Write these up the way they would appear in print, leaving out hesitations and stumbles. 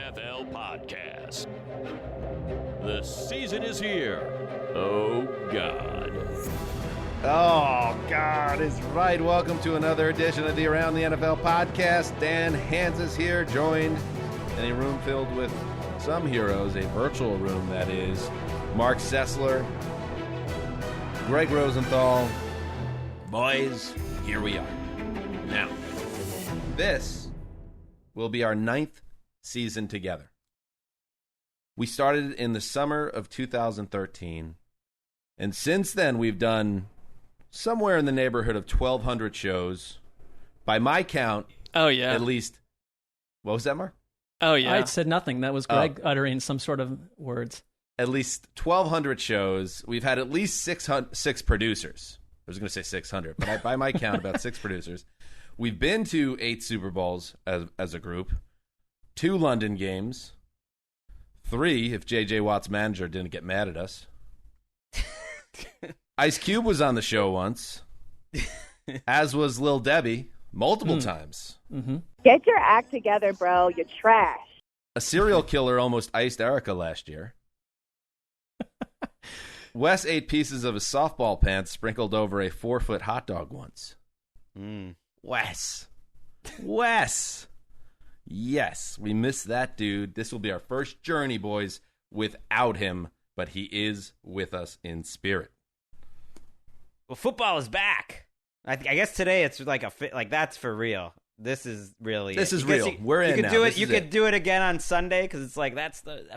NFL podcast. The season is here. Oh, God. Oh, God is right. Welcome to another edition of the Around the NFL podcast. Dan Hans is here, joined in a room filled with some heroes, a virtual room that is. Mark Sessler, Greg Rosenthal. Boys, here we are. Now, this will be our 9th season together. We started in the summer of 2013, and since then we've done somewhere in the neighborhood of 1,200 shows. By my count, at least. What was that, Mark? Oh, yeah. I said nothing. That was Greg uttering some sort of words. At least 1,200 shows. We've had at least six producers. I was going to say 600, but by my count, about 6 producers. We've been to 8 Super Bowls as a group, 2 London games, 3 if J.J. Watt's manager didn't get mad at us. Ice Cube was on the show once, as was Lil Debbie, multiple times. Mm-hmm. Get your act together, bro. You're trash. A serial killer almost iced Erica last year. Wes ate pieces of his softball pants sprinkled over a 4-foot hot dog once. Wes. Yes, we miss that dude. This will be our first journey, boys, without him, but he is with us in spirit. Well, football is back. I guess today it's like that's for real. This is really real. We're in now. You could do it again on Sunday because it's like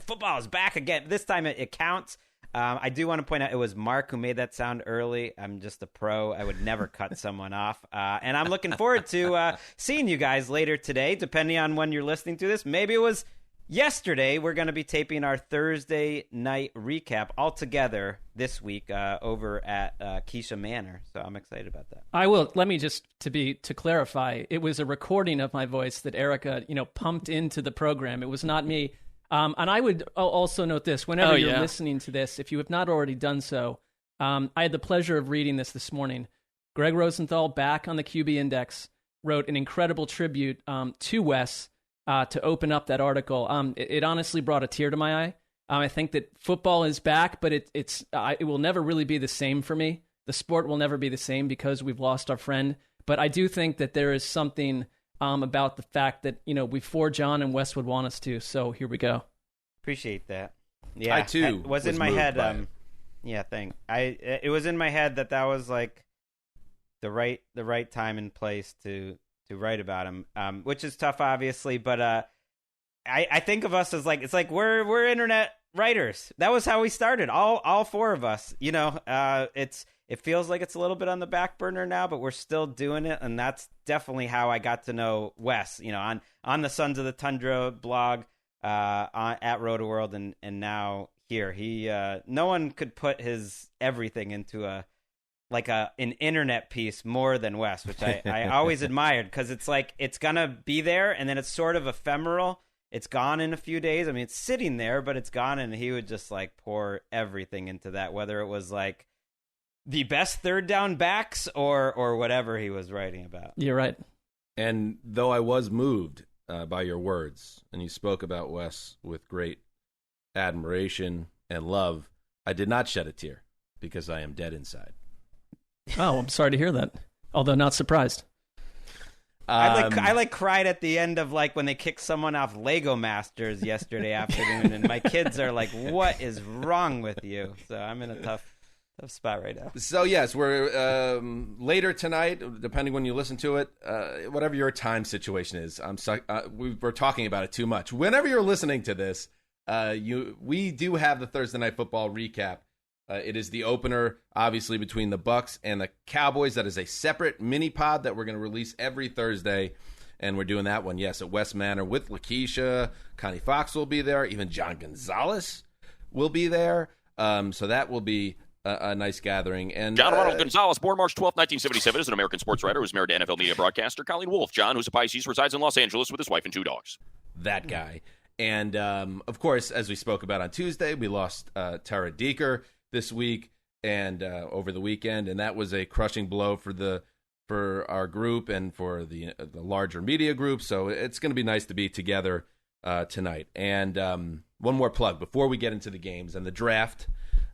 football is back again. This time it counts. I do want to point out it was Mark who made that sound early. I'm just a pro. I would never cut someone off. And I'm looking forward to seeing you guys later today, depending on when you're listening to this. Maybe it was yesterday. We're going to be taping our Thursday night recap all together this week over at Keisha Manor. So I'm excited about that. I will. Let me just, to clarify, it was a recording of my voice that Erica, pumped into the program. It was not me. And I would also note this, whenever you're listening to this, if you have not already done so, I had the pleasure of reading this morning. Greg Rosenthal, back on the QB Index, wrote an incredible tribute to Wes to open up that article. It honestly brought a tear to my eye. I think that football is back, but it will never really be the same for me. The sport will never be the same because we've lost our friend. But I do think that there is something about the fact that, we forge on and Wes would want us to. So here we go. Appreciate that. Yeah, I too was in my head. It was in my head that was like the right time and place to write about him, which is tough, obviously. But I think of us as we're internet writers. That was how we started. All 4 of us. It feels like it's a little bit on the back burner now, but we're still doing it, and that's definitely how I got to know Wes. On the Sons of the Tundra blog, at Roto-World, and now here. He no one could put his everything into an internet piece more than Wes, which I always admired, because it's like it's gonna be there, and then it's sort of ephemeral. It's gone in a few days. I mean, it's sitting there, but it's gone, and he would just pour everything into that, whether it was the best third down backs or whatever he was writing about. You're right. And though I was moved by your words, and you spoke about Wes with great admiration and love, I did not shed a tear because I am dead inside. Oh, I'm sorry to hear that, although not surprised. I cried at the end of when they kicked someone off Lego Masters yesterday afternoon, and my kids are like, "What is wrong with you?" So I'm in a tough spot right now. So yes, we're later tonight, depending when you listen to it, whatever your time situation is. We're talking about it too much. Whenever you're listening to this, we do have the Thursday Night Football recap. It is the opener, obviously, between the Bucs and the Cowboys. That is a separate mini pod that we're going to release every Thursday, and we're doing that one, yes, at West Manor with Lakeisha. Connie Fox will be there. Even John Gonzalez will be there. So that will be a nice gathering. And John Ronald Gonzalez, born March 12, 1977, is an American sports writer who's married to NFL media broadcaster Colleen Wolfe. John, who's a Pisces, resides in Los Angeles with his wife and 2 dogs. That guy. And, of course, as we spoke about on Tuesday, we lost Tara Deeker this week and over the weekend, and that was a crushing blow for our group and for the larger media group. So it's going to be nice to be together tonight. And one more plug before we get into the games and the draft,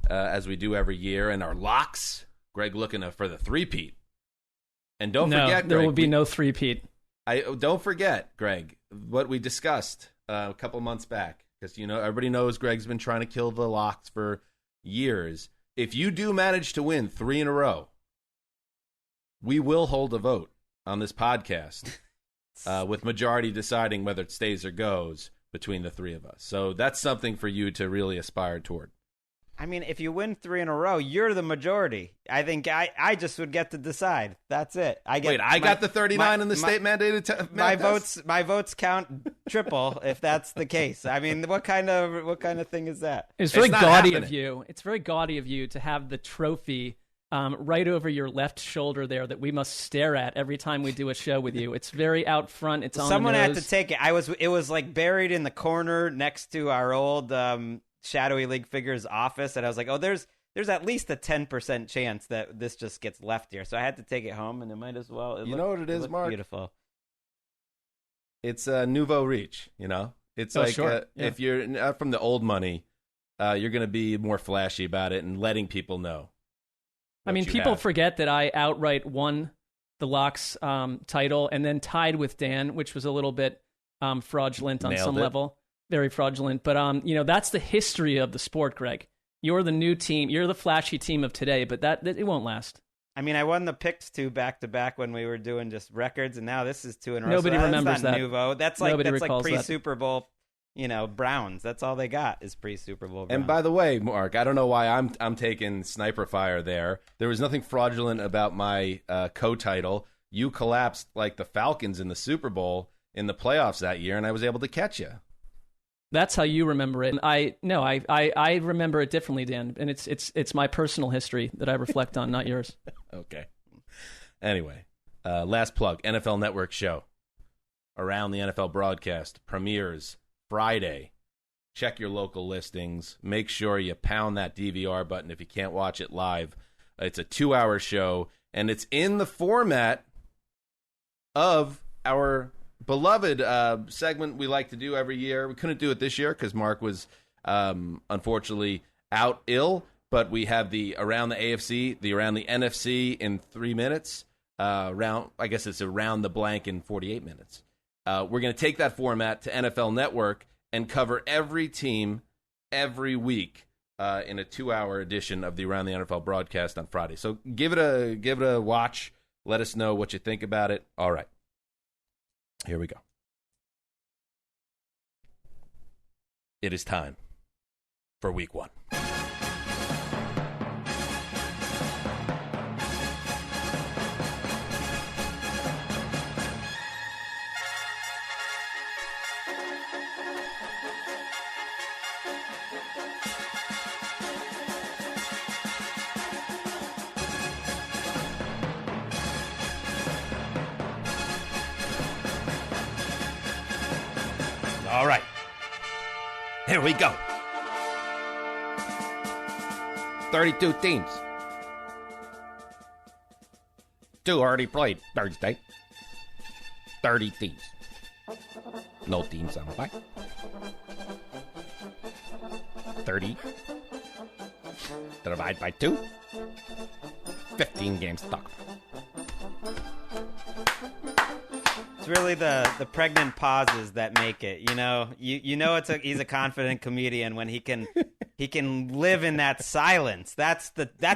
as we do every year, and our locks. Greg looking for the three-peat. And don't forget, Greg, there will be no three-peat. Don't forget, Greg, what we discussed a couple months back, because everybody knows Greg's been trying to kill the locks for years. If you do manage to win 3 in a row, we will hold a vote on this podcast with majority deciding whether it stays or goes between the three of us. So that's something for you to really aspire toward. I mean, if you win 3 in a row, you're the majority. I think I just would get to decide. That's it. I got the 39 in the state mandated. My votes count triple if that's the case. I mean, what kind of thing is that? It's very gaudy of you. It's very gaudy of you to have the trophy right over your left shoulder there that we must stare at every time we do a show with you. It's very out front. It's on Someone the nose. had to take it. It was like buried in the corner next to our old Shadowy League Figures office, and I was like, oh, there's at least a 10% chance that this just gets left here. So I had to take it home, and it might as well. Know what it is, Mark? Beautiful. It's a nouveau riche, It's if you're not from the old money, you're going to be more flashy about it and letting people know. I mean, people forget that I outright won the locks title and then tied with Dan, which was a little bit fraudulent on some level. Very fraudulent. But, that's the history of the sport, Greg. You're the new team. You're the flashy team of today, but that it won't last. I mean, I won the picks 2 back-to-back when we were doing just records, and now this is 2 in a row. Nobody remembers that. Nouveau. That's like pre-Super Bowl, Browns. That's all they got is pre-Super Bowl Browns. And by the way, Mark, I don't know why I'm taking sniper fire there. There was nothing fraudulent about my co-title. You collapsed like the Falcons in the Super Bowl in the playoffs that year, and I was able to catch you. That's how you remember it. I remember it differently, Dan, and it's my personal history that I reflect on, not yours. Okay. Anyway, last plug, NFL Network show. Around the NFL broadcast premieres Friday. Check your local listings. Make sure you pound that DVR button if you can't watch it live. It's a 2-hour show, and it's in the format of our beloved segment we like to do every year. We couldn't do it this year because Mark was unfortunately out ill, but we have the Around the AFC, the Around the NFC in 3 minutes. I guess it's Around the blank in 48 minutes. We're going to take that format to NFL Network and cover every team every week in a 2-hour edition of the Around the NFL broadcast on Friday. So give it a watch. Let us know what you think about it. All right. Here we go. It is time for week 1. All right. Here we go. 32 teams. 2 already played Thursday. 30 teams. No teams on bye. 30. Divide by 2. 15 games to talk about. Really the pregnant pauses that make it. He's a confident comedian when he can live in that silence. That's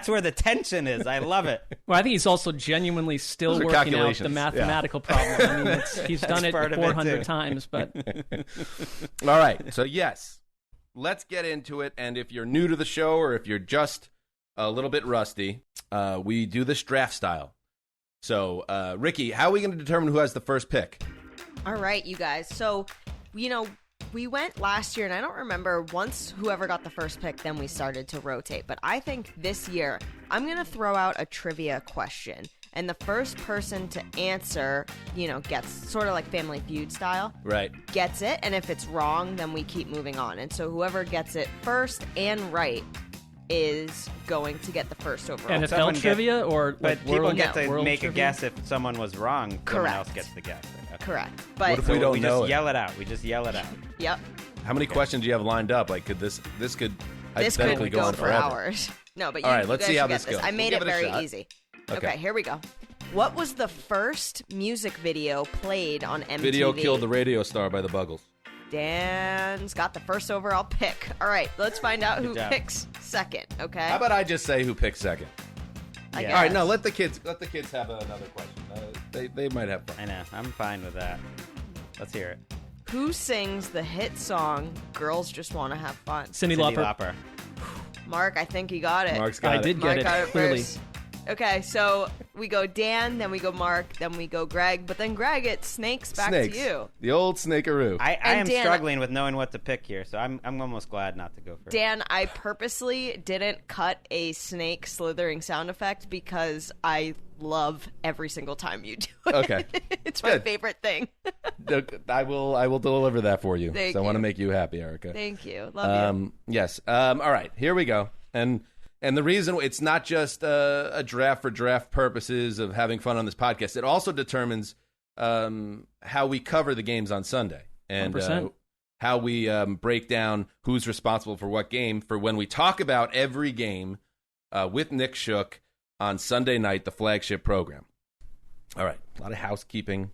where the tension is. I love it. Well, I think he's also genuinely still working out the mathematical problem. I mean, he's done it 400 times, but all right. So yes, let's get into it. And if you're new to the show or if you're just a little bit rusty, we do this draft style. So, Ricky, how are we going to determine who has the first pick? All right, you guys. So, we went last year, and I don't remember once whoever got the first pick, then we started to rotate. But I think this year, I'm going to throw out a trivia question. And the first person to answer, gets sort of like Family Feud style. Right. Gets it. And if it's wrong, then we keep moving on. And so whoever gets it first and right is going to get the first overall. NFL trivia or but like people world, get to world make trivia? a guess if someone was wrong. Correct. Someone else gets the guess. Okay. correct. But What if we don't know just it? yell it out. We just yell it out. Yep. How many questions do you have lined up? Like, could this could hypothetically This could go on for forever? hours. No, but All right, you let's guys see how should get this goes. I made We'll it give it a very shot. easy. Okay. Okay, here we go. What was the first music video played on MTV? Video Killed the Radio Star by the Buggles. Dan's got the first overall pick. All right, let's find out who Good job. picks second, okay? How about I just say who picked second? I Yeah. guess. All right, no, let the kids have another question. They might have fun. I know. I'm fine with that. Let's hear it. Who sings the hit song Girls Just Want to Have Fun? Cyndi Cyndi Lauper. Lauper. Mark, I think you got it. Mark's got I it. did Mark get got it, it clearly. first. Okay, so we go Dan, then we go Mark, then we go Greg, but then Greg, it snakes back Snakes. to you. The old snakearoo. I And am Dan- struggling with knowing what to pick here, so I'm almost glad not to go first. Dan, I purposely didn't cut a snake slithering sound effect because I love every single time you do it. Okay. It's my Good. favorite thing. I will deliver that for you. Thank so I want to you. make you happy, Erica. Thank you. Love you. Yes. All right. Here we go. And the reason it's not just a draft for draft purposes of having fun on this podcast, it also determines how we cover the games on Sunday and 100%. how we break down who's responsible for what game for when we talk about every game with Nick Shook on Sunday night, the flagship program. All right. A lot of housekeeping.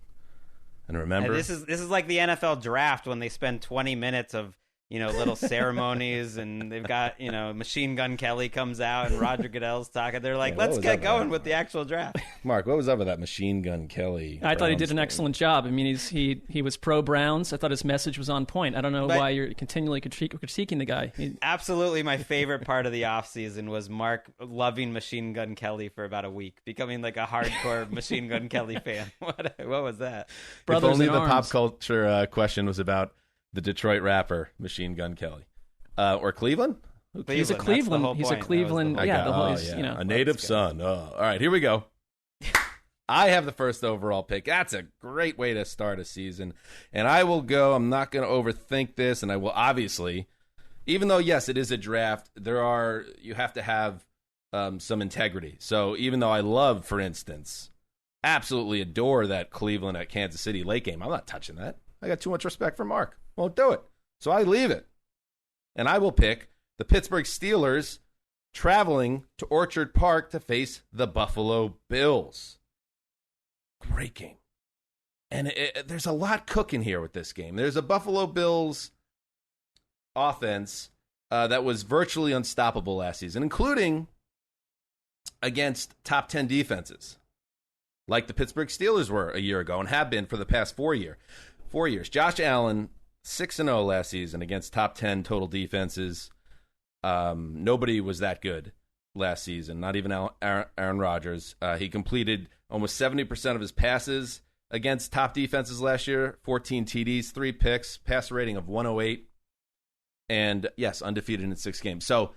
And remember, This is like the NFL draft when they spend 20 minutes of little ceremonies, and they've got Machine Gun Kelly comes out and Roger Goodell's talking. They're like, Yeah, what let's was get up with going that? with the actual draft. Mark, what was up with that Machine Gun Kelly? I thought he did Browns an thing? excellent job. I mean, he was pro Browns. I thought his message was on point. I don't know But- why you're continually critiquing the guy. Absolutely, my favorite part of the offseason was Mark loving Machine Gun Kelly for about a week, becoming like a hardcore Machine Gun Kelly fan. What was that? If Brothers only in the pop arms. culture question was about the Detroit rapper Machine Gun Kelly. Or Cleveland? He's a That's the Cleveland. whole He's a point. That was the Cleveland. whole Yeah, point. the whole. A native Let's go. son. Oh, all right, here we go. I have the first overall pick. That's a great way to start a season. And I will go. I'm not going to overthink this. And I will obviously, even though, yes, it is a draft, you have to have some integrity. So even though I love, for instance, absolutely adore that Cleveland at Kansas City late game, I'm not touching that. I got too much respect for Mark. Won't do it. So I leave it. And I will pick the Pittsburgh Steelers traveling to Orchard Park to face the Buffalo Bills. Great game. And there's a lot cooking here with this game. There's a Buffalo Bills offense that was virtually unstoppable last season, including against top 10 defenses, like the Pittsburgh Steelers were a year ago and have been for the past 4 years. Josh Allen, 6-0 last season against top 10 total defenses. Nobody was that good last season, not even Aaron Rodgers. He completed almost 70% of his passes against top defenses last year, 14 TDs, 3 picks, passer rating of 108, and, yes, undefeated in 6 games. So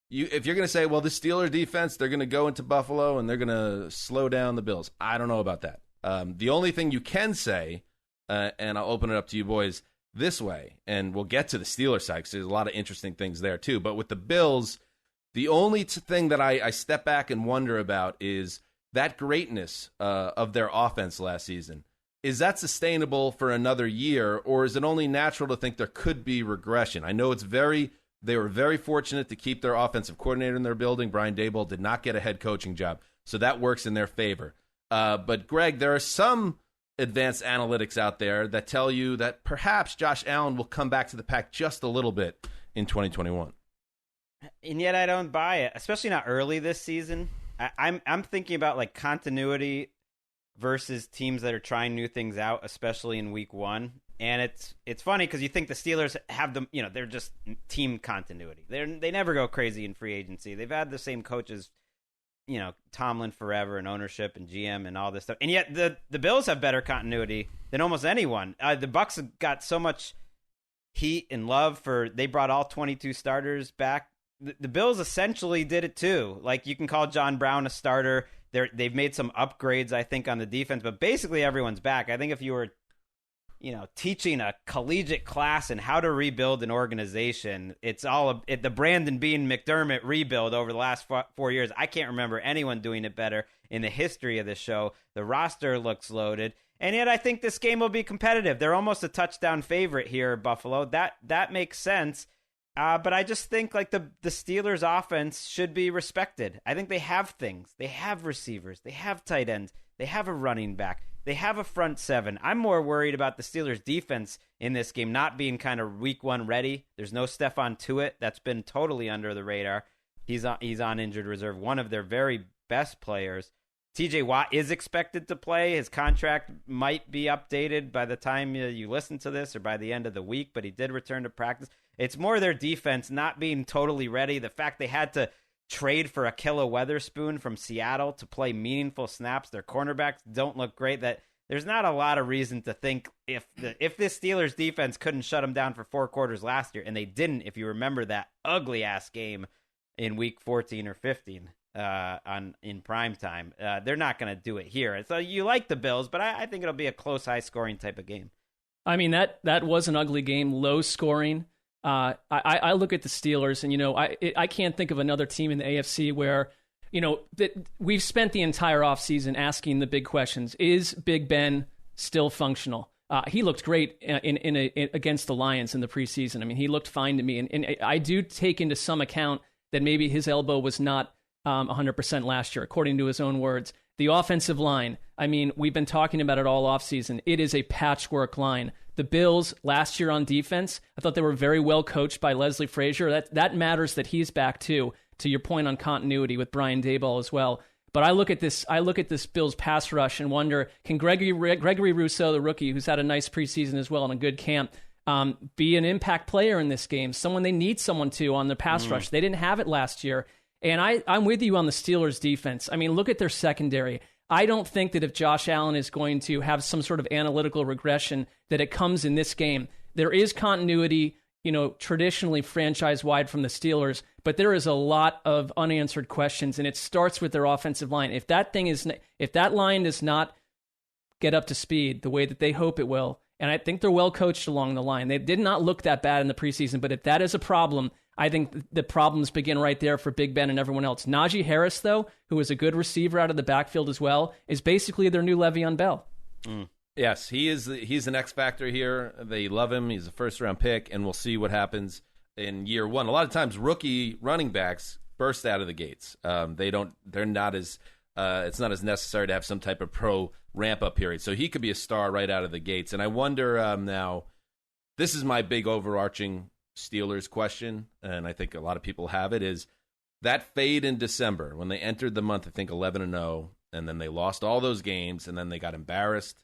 if you're going to say, well, the Steelers defense, they're going to go into Buffalo and they're going to slow down the Bills, I don't know about that. The only thing you can say, and I'll open it up to you boys this way, and we'll get to the Steelers side because there's a lot of interesting things there too. But with the Bills, the only thing that I step back and wonder about is that greatness of their offense last season. Is that sustainable for another year, or is it only natural to think there could be regression? I know they were very fortunate to keep their offensive coordinator in their building. Brian Daboll did not get a head coaching job, so that works in their favor. But, Greg, there are some advanced analytics out there that tell you that perhaps Josh Allen will come back to the pack just a little bit in 2021. And yet I don't buy it, especially not early this season. I'm thinking about like continuity versus teams that are trying new things out, especially in week 1. And it's funny because you think the Steelers have them, they're just team continuity. They never go crazy in free agency. They've had the same coaches, Tomlin forever and ownership and GM and all this stuff. And yet the Bills have better continuity than almost anyone. The Bucs have got so much heat and love they brought all 22 starters back. The Bills essentially did it too. Like, you can call John Brown a starter. They've made some upgrades, I think, on the defense, but basically everyone's back. I think if you were, teaching a collegiate class in how to rebuild an organization, it's all the Brandon Beane McDermott rebuild over the last 4 years. I can't remember anyone doing it better in the history of this show. The roster looks loaded, And yet I think this game will be competitive. They're almost a touchdown favorite here, Buffalo. That makes sense. But I just think like the Steelers offense should be respected. I think they have things. They have receivers. They have tight ends. They have a running back. They have a front seven. I'm more worried about the Steelers defense in this game not being kind of week one ready. There's no Stephon Tuitt. That's been totally under the radar. He's on injured reserve. One of their very best players. TJ Watt is expected to play. His contract might be updated by the time you listen to this or by the end of the week, but he did return to practice. It's more their defense not being totally ready. The fact they had to trade for Ahkello Witherspoon from Seattle to play meaningful snaps. Their cornerbacks don't look great. That there's not a lot of reason to think if this Steelers defense couldn't shut them down for 4 quarters last year, and they didn't, if you remember that ugly-ass game in week 14 or 15 in prime time. They're not going to do it here. So you like the Bills, but I think it'll be a close, high-scoring type of game. I mean, that was an ugly game, low scoring. I look at the Steelers, and I can't think of another team in the AFC where that we've spent the entire offseason asking the big questions. Is Big Ben still functional? He looked great against the Lions in the preseason. I mean, he looked fine to me, and I do take into some account that maybe his elbow was not 100% last year, according to his own words. The offensive line, I mean, we've been talking about it all offseason. It is a patchwork line. The Bills last year on defense, I thought they were very well coached by Leslie Frazier. That matters that he's back too, to your point on continuity with Brian Daboll as well. But I look at this Bills pass rush and wonder, can Gregory Rousseau, the rookie, who's had a nice preseason as well and a good camp, be an impact player in this game? Someone they need someone to on the pass rush. They didn't have it last year. And I'm with you on the Steelers defense. I mean, look at their secondary. I don't think that if Josh Allen is going to have some sort of analytical regression, that it comes in this game. There is continuity, traditionally franchise-wide from the Steelers, but there is a lot of unanswered questions, and it starts with their offensive line. If that line does not get up to speed the way that they hope it will, and I think they're well coached along the line. They did not look that bad in the preseason, but if that is a problem, I think the problems begin right there for Big Ben and everyone else. Najee Harris, though, who is a good receiver out of the backfield as well, is basically their new Le'Veon Bell. Yes, he's an X factor here. They love him. He's a first-round pick, and we'll see what happens in year one. A lot of times, rookie running backs burst out of the gates. They're not as it's not as necessary to have some type of pro ramp-up period. So he could be a star right out of the gates. And I wonder now, this is my big overarching Steelers question, and I think a lot of people have it, is that fade in December when they entered the month, I think 11-0, and then they lost all those games, and then they got embarrassed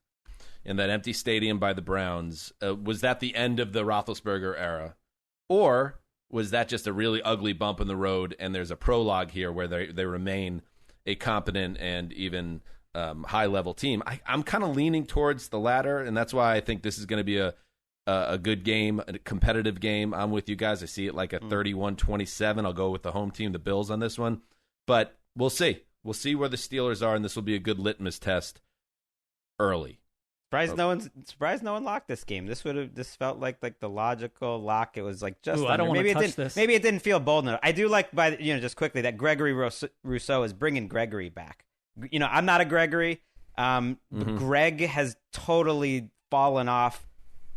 in that empty stadium by the Browns. Was that the end of the Roethlisberger era? Or was that just a really ugly bump in the road, and there's a prologue here where they remain a competent and even high-level team? I'm kind of leaning towards the latter, and that's why I think this is going to be a good game, a competitive game. I'm with you guys. I see it like a 31-27. I'll go with the home team, the Bills, on this one. But we'll see. We'll see where the Steelers are, and this will be a good litmus test early. Surprised no one locked this game. This felt like the logical lock. It was like just I don't want to touch this. Maybe it didn't feel bold enough. I do like just quickly that Gregory Rousseau is bringing Gregory back. I'm not a Gregory. Greg has totally fallen off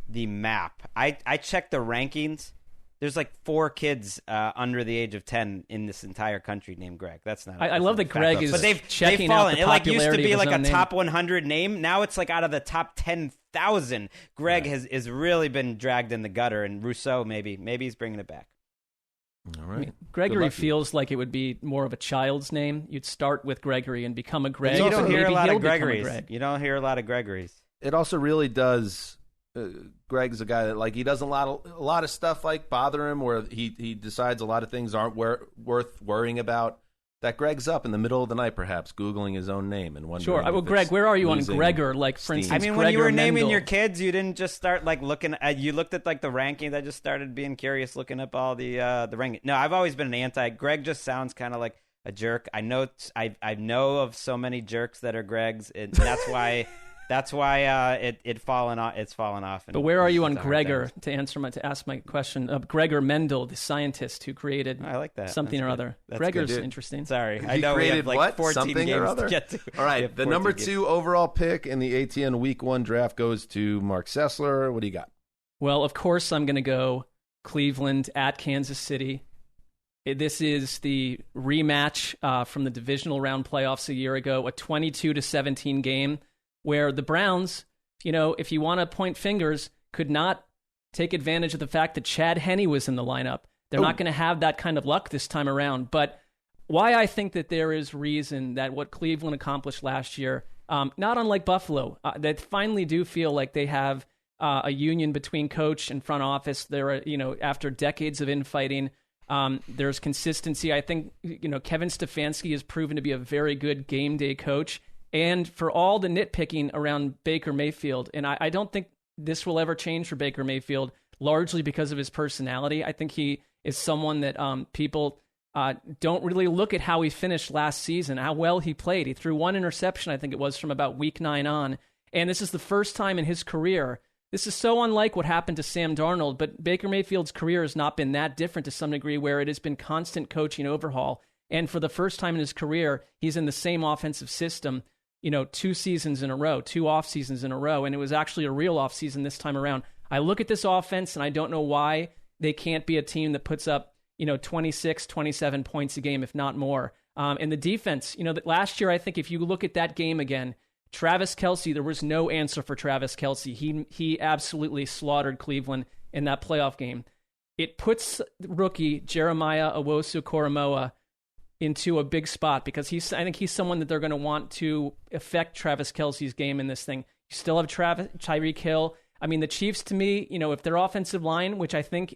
the map. I checked the rankings. There's like 4 kids under the age of 10 in this entire country named Greg. That's not. I love that Greg is. But they've checking fallen. Out the it like used to be like a name. top 100 name. Now it's like out of the top 10,000. Greg has really been dragged in the gutter, and Rousseau maybe he's bringing it back. All right. I mean, Gregory feels like it would be more of a child's name. You'd start with Gregory and become a Greg. You don't hear a lot of Gregories. You don't hear a lot of Gregories. It also really does. Greg's a guy that he doesn't a lot of stuff bother him, where he decides a lot of things aren't worth worrying about. That Greg's up in the middle of the night, perhaps Googling his own name and wondering. Sure. Well, Greg, where are you on Gregor? For instance, I mean, when you were naming Mendel. your kids, you didn't just start looking at. You looked at the rankings. I just started being curious, looking up all the rankings. No, I've always been an anti. Greg just sounds kind of like a jerk. I know of so many jerks that are Gregs, and that's why that's why it's fallen off. But where are you on Gregor to ask my question? Gregor Mendel, the scientist who created I like that. something That's or good. other. That's Gregor's good. interesting. Sorry, He I know we created have like what? 14 Something games or other? to get to. All right, the number 2 overall pick in the ATN Week 1 draft goes to Mark Sessler. What do you got? Well, of course, I'm going to go Cleveland at Kansas City. This is the rematch from the divisional round playoffs a year ago, a 22-17 game where the Browns, if you want to point fingers, could not take advantage of the fact that Chad Henne was in the lineup. They're not going to have that kind of luck this time around. But why I think that there is reason that what Cleveland accomplished last year, not unlike Buffalo, that finally do feel like they have a union between coach and front office. They're, after decades of infighting, there's consistency. I think, Kevin Stefanski has proven to be a very good game day coach. And for all the nitpicking around Baker Mayfield, and I don't think this will ever change for Baker Mayfield, largely because of his personality. I think he is someone that people don't really look at how he finished last season, how well he played. He threw 1 interception, I think it was, from about week 9 on. And this is the first time in his career. This is so unlike what happened to Sam Darnold, but Baker Mayfield's career has not been that different to some degree, where it has been constant coaching overhaul. And for the first time in his career, he's in the same offensive system, 2 seasons in a row, 2 off seasons in a row. And it was actually a real off season this time around. I look at this offense and I don't know why they can't be a team that puts up, 26, 27 points a game, if not more. And the defense, that last year, I think if you look at that game again, Travis Kelce, there was no answer for Travis Kelce. He absolutely slaughtered Cleveland in that playoff game. It puts rookie Jeremiah Owusu-Koramoah into a big spot because I think he's someone that they're going to want to affect Travis Kelce's game in this thing. You still have Tyreek Hill. I mean, the Chiefs, to me, if their offensive line, which I think,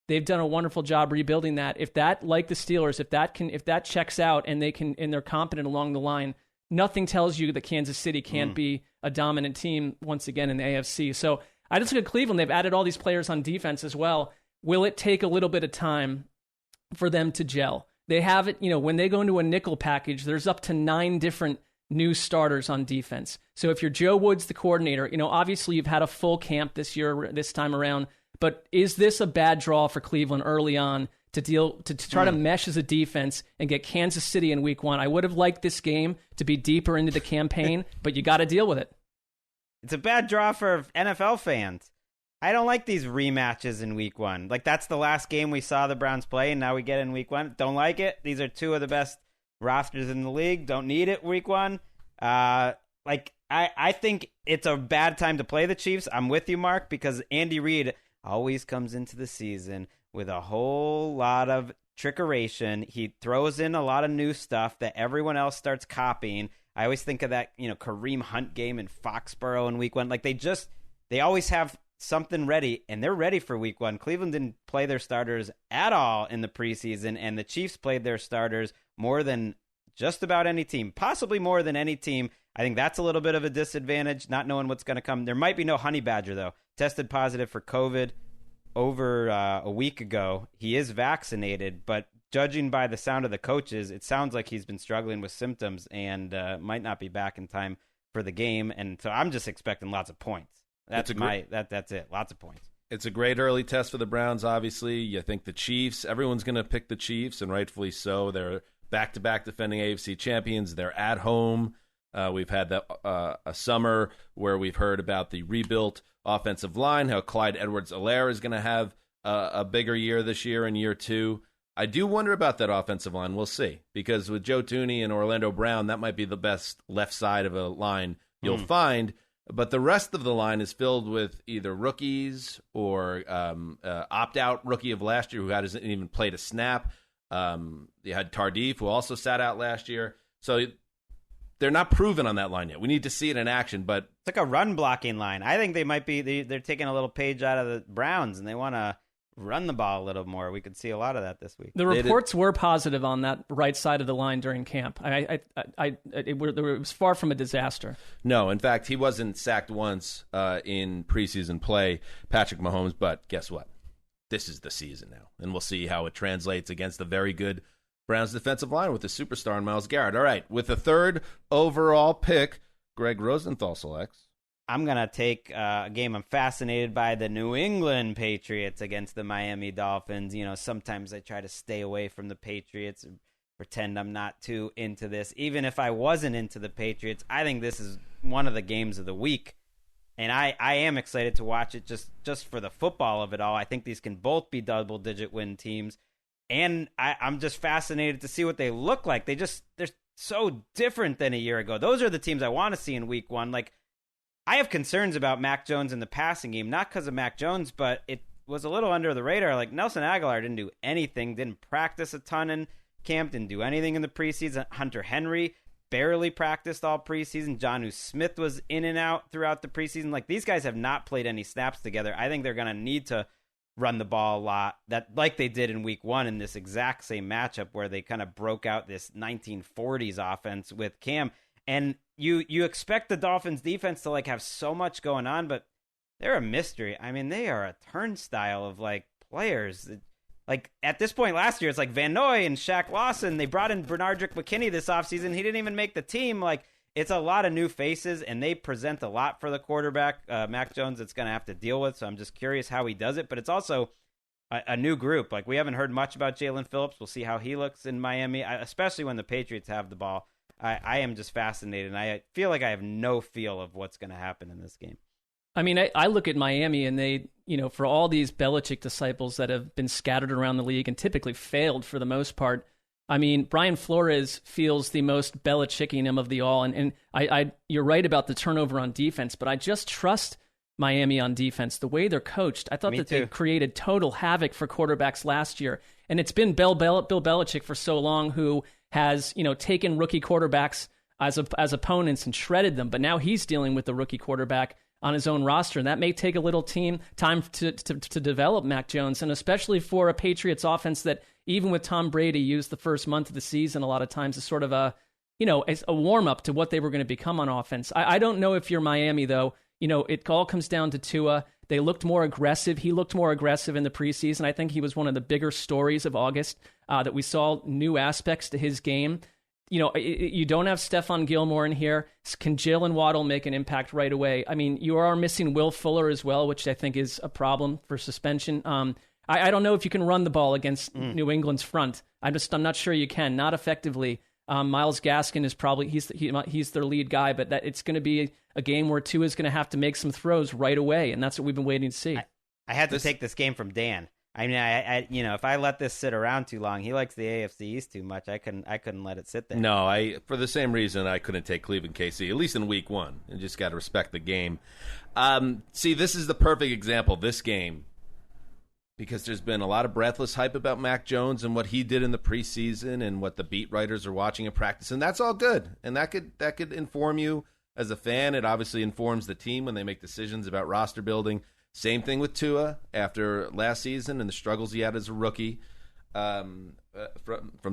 they've done a wonderful job rebuilding that. If that, like the Steelers, if that checks out and they're competent along the line, nothing tells you that Kansas City can't be a dominant team once again in the AFC. So I just look at Cleveland. They've added all these players on defense as well. Will it take a little bit of time for them to gel? They have it, when they go into a nickel package, there's up to 9 different new starters on defense. So if you're Joe Woods, the coordinator, obviously you've had a full camp this time around, but is this a bad draw for Cleveland early on to try to mesh as a defense and get Kansas City in week 1? I would have liked this game to be deeper into the campaign, but you got to deal with it. It's a bad draw for NFL fans. I don't like these rematches in week 1. Like, that's the last game we saw the Browns play, and now we get in week 1. Don't like it. These are 2 of the best rosters in the league. Don't need it week 1. I think it's a bad time to play the Chiefs. I'm with you, Mark, because Andy Reid always comes into the season with a whole lot of trickeration. He throws in a lot of new stuff that everyone else starts copying. I always think of that, Kareem Hunt game in Foxborough in week 1. Like, they always have something ready, and they're ready for week 1. Cleveland didn't play their starters at all in the preseason, and the Chiefs played their starters more than just about any team, possibly more than any team. I think that's a little bit of a disadvantage, not knowing what's going to come. There might be no Honey Badger, though. Tested positive for COVID over a week ago. He is vaccinated, but judging by the sound of the coaches, it sounds like he's been struggling with symptoms and might not be back in time for the game. And so I'm just expecting lots of points. That's it. Lots of points. It's a great early test for the Browns, obviously. You think the Chiefs, everyone's going to pick the Chiefs, and rightfully so. They're back-to-back defending AFC champions. They're at home. We've had a summer where we've heard about the rebuilt offensive line, how Clyde Edwards-Helaire is going to have a bigger year this year in year 2. I do wonder about that offensive line. We'll see. Because with Joe Thuney and Orlando Brown, that might be the best left side of a line you'll find. But the rest of the line is filled with either rookies or opt-out rookie of last year who hasn't even played a snap. You had Tardif, who also sat out last year. So they're not proven on that line yet. We need to see it in action. But it's like a run-blocking line. I think they might be they're taking a little page out of the Browns, and they want to run the ball a little more. We could see a lot of that this week. The reports were positive on that right side of the line during camp. It was far from a disaster. No, in fact, he wasn't sacked once in preseason play, Patrick Mahomes, but guess what? This is the season now, and we'll see how it translates against the very good Browns defensive line with the superstar in Myles Garrett. All right, with the 3rd overall pick, Greg Rosenthal selects. I'm going to take a game I'm fascinated by, the New England Patriots against the Miami Dolphins. You know, sometimes I try to stay away from the Patriots and pretend I'm not too into this. Even if I wasn't into the Patriots, I think this is one of the games of the week. And I am excited to watch it just for the football of it all. I think these can both be double-digit win teams. And I'm just fascinated to see what they look like. They're so different than a year ago. Those are the teams I want to see in week one. Like, I have concerns about Mac Jones in the passing game, not because of Mac Jones, but it was a little under the radar. Like, Nelson Aguilar didn't do anything, didn't practice a ton in camp, didn't do anything in the preseason. Hunter Henry barely practiced all preseason. Jonnu Smith was in and out throughout the preseason. Like, these guys have not played any snaps together. I think they're going to need to run the ball a lot, like they did in week one in this exact same matchup where they kind of broke out this 1940s offense with Cam. And you expect the Dolphins defense to like have so much going on, but they're a mystery. I mean, they are a turnstile of like players. Like at this point last year, it's like Van Noy and Shaq Lawson. They brought in Bernardrick McKinney this offseason. He didn't even make the team. Like, it's a lot of new faces, and they present a lot for the quarterback, Mac Jones, that's going to have to deal with. So I'm just curious how he does it. But it's also a new group. Like, we haven't heard much about Jalen Phillips. We'll see how he looks in Miami, especially when the Patriots have the ball. I am just fascinated, and I feel like I have no feel of what's going to happen in this game. I mean, I look at Miami, and they, you know, for all these Belichick disciples that have been scattered around the league and typically failed for the most part, I mean, Brian Flores feels the most Belichickian of the all, and you're right about the turnover on defense, but I just trust Miami on defense. The way they're coached, I thought they created total havoc for quarterbacks last year, and it's been Bill Belichick for so long, who has, you know, taken rookie quarterbacks as opponents and shredded them, but now he's dealing with the rookie quarterback on his own roster, and that may take a little time to develop Mac Jones, and especially for a Patriots offense that, even with Tom Brady, used the first month of the season a lot of times as sort of a warm-up to what they were going to become on offense. I don't know if you're Miami, though. You know, it all comes down to Tua. They looked more aggressive. He looked more aggressive in the preseason. I think he was one of the bigger stories of August, that we saw new aspects to his game. You know, you don't have Stephon Gilmore in here. Can Jalen Waddle make an impact right away? I mean, you are missing Will Fuller as well, which I think is a problem for suspension. I don't know if you can run the ball against New England's front. I'm not sure you can, not effectively. Myles Gaskin is probably he's their lead guy, but it's going to be a game where Tua is going to have to make some throws right away, and that's what we've been waiting to see. I had to take this game from Dan. I mean, I if I let this sit around too long, he likes the AFC East too much. I couldn't let it sit there. No, for the same reason I couldn't take Cleveland KC, at least in week one. You just got to respect the game. See, this is the perfect example, this game, because there's been a lot of breathless hype about Mac Jones and what he did in the preseason and what the beat writers are watching in practice, and that's all good. And that could inform you as a fan. It obviously informs the team when they make decisions about roster building. Same thing with Tua after last season and the struggles he had as a rookie from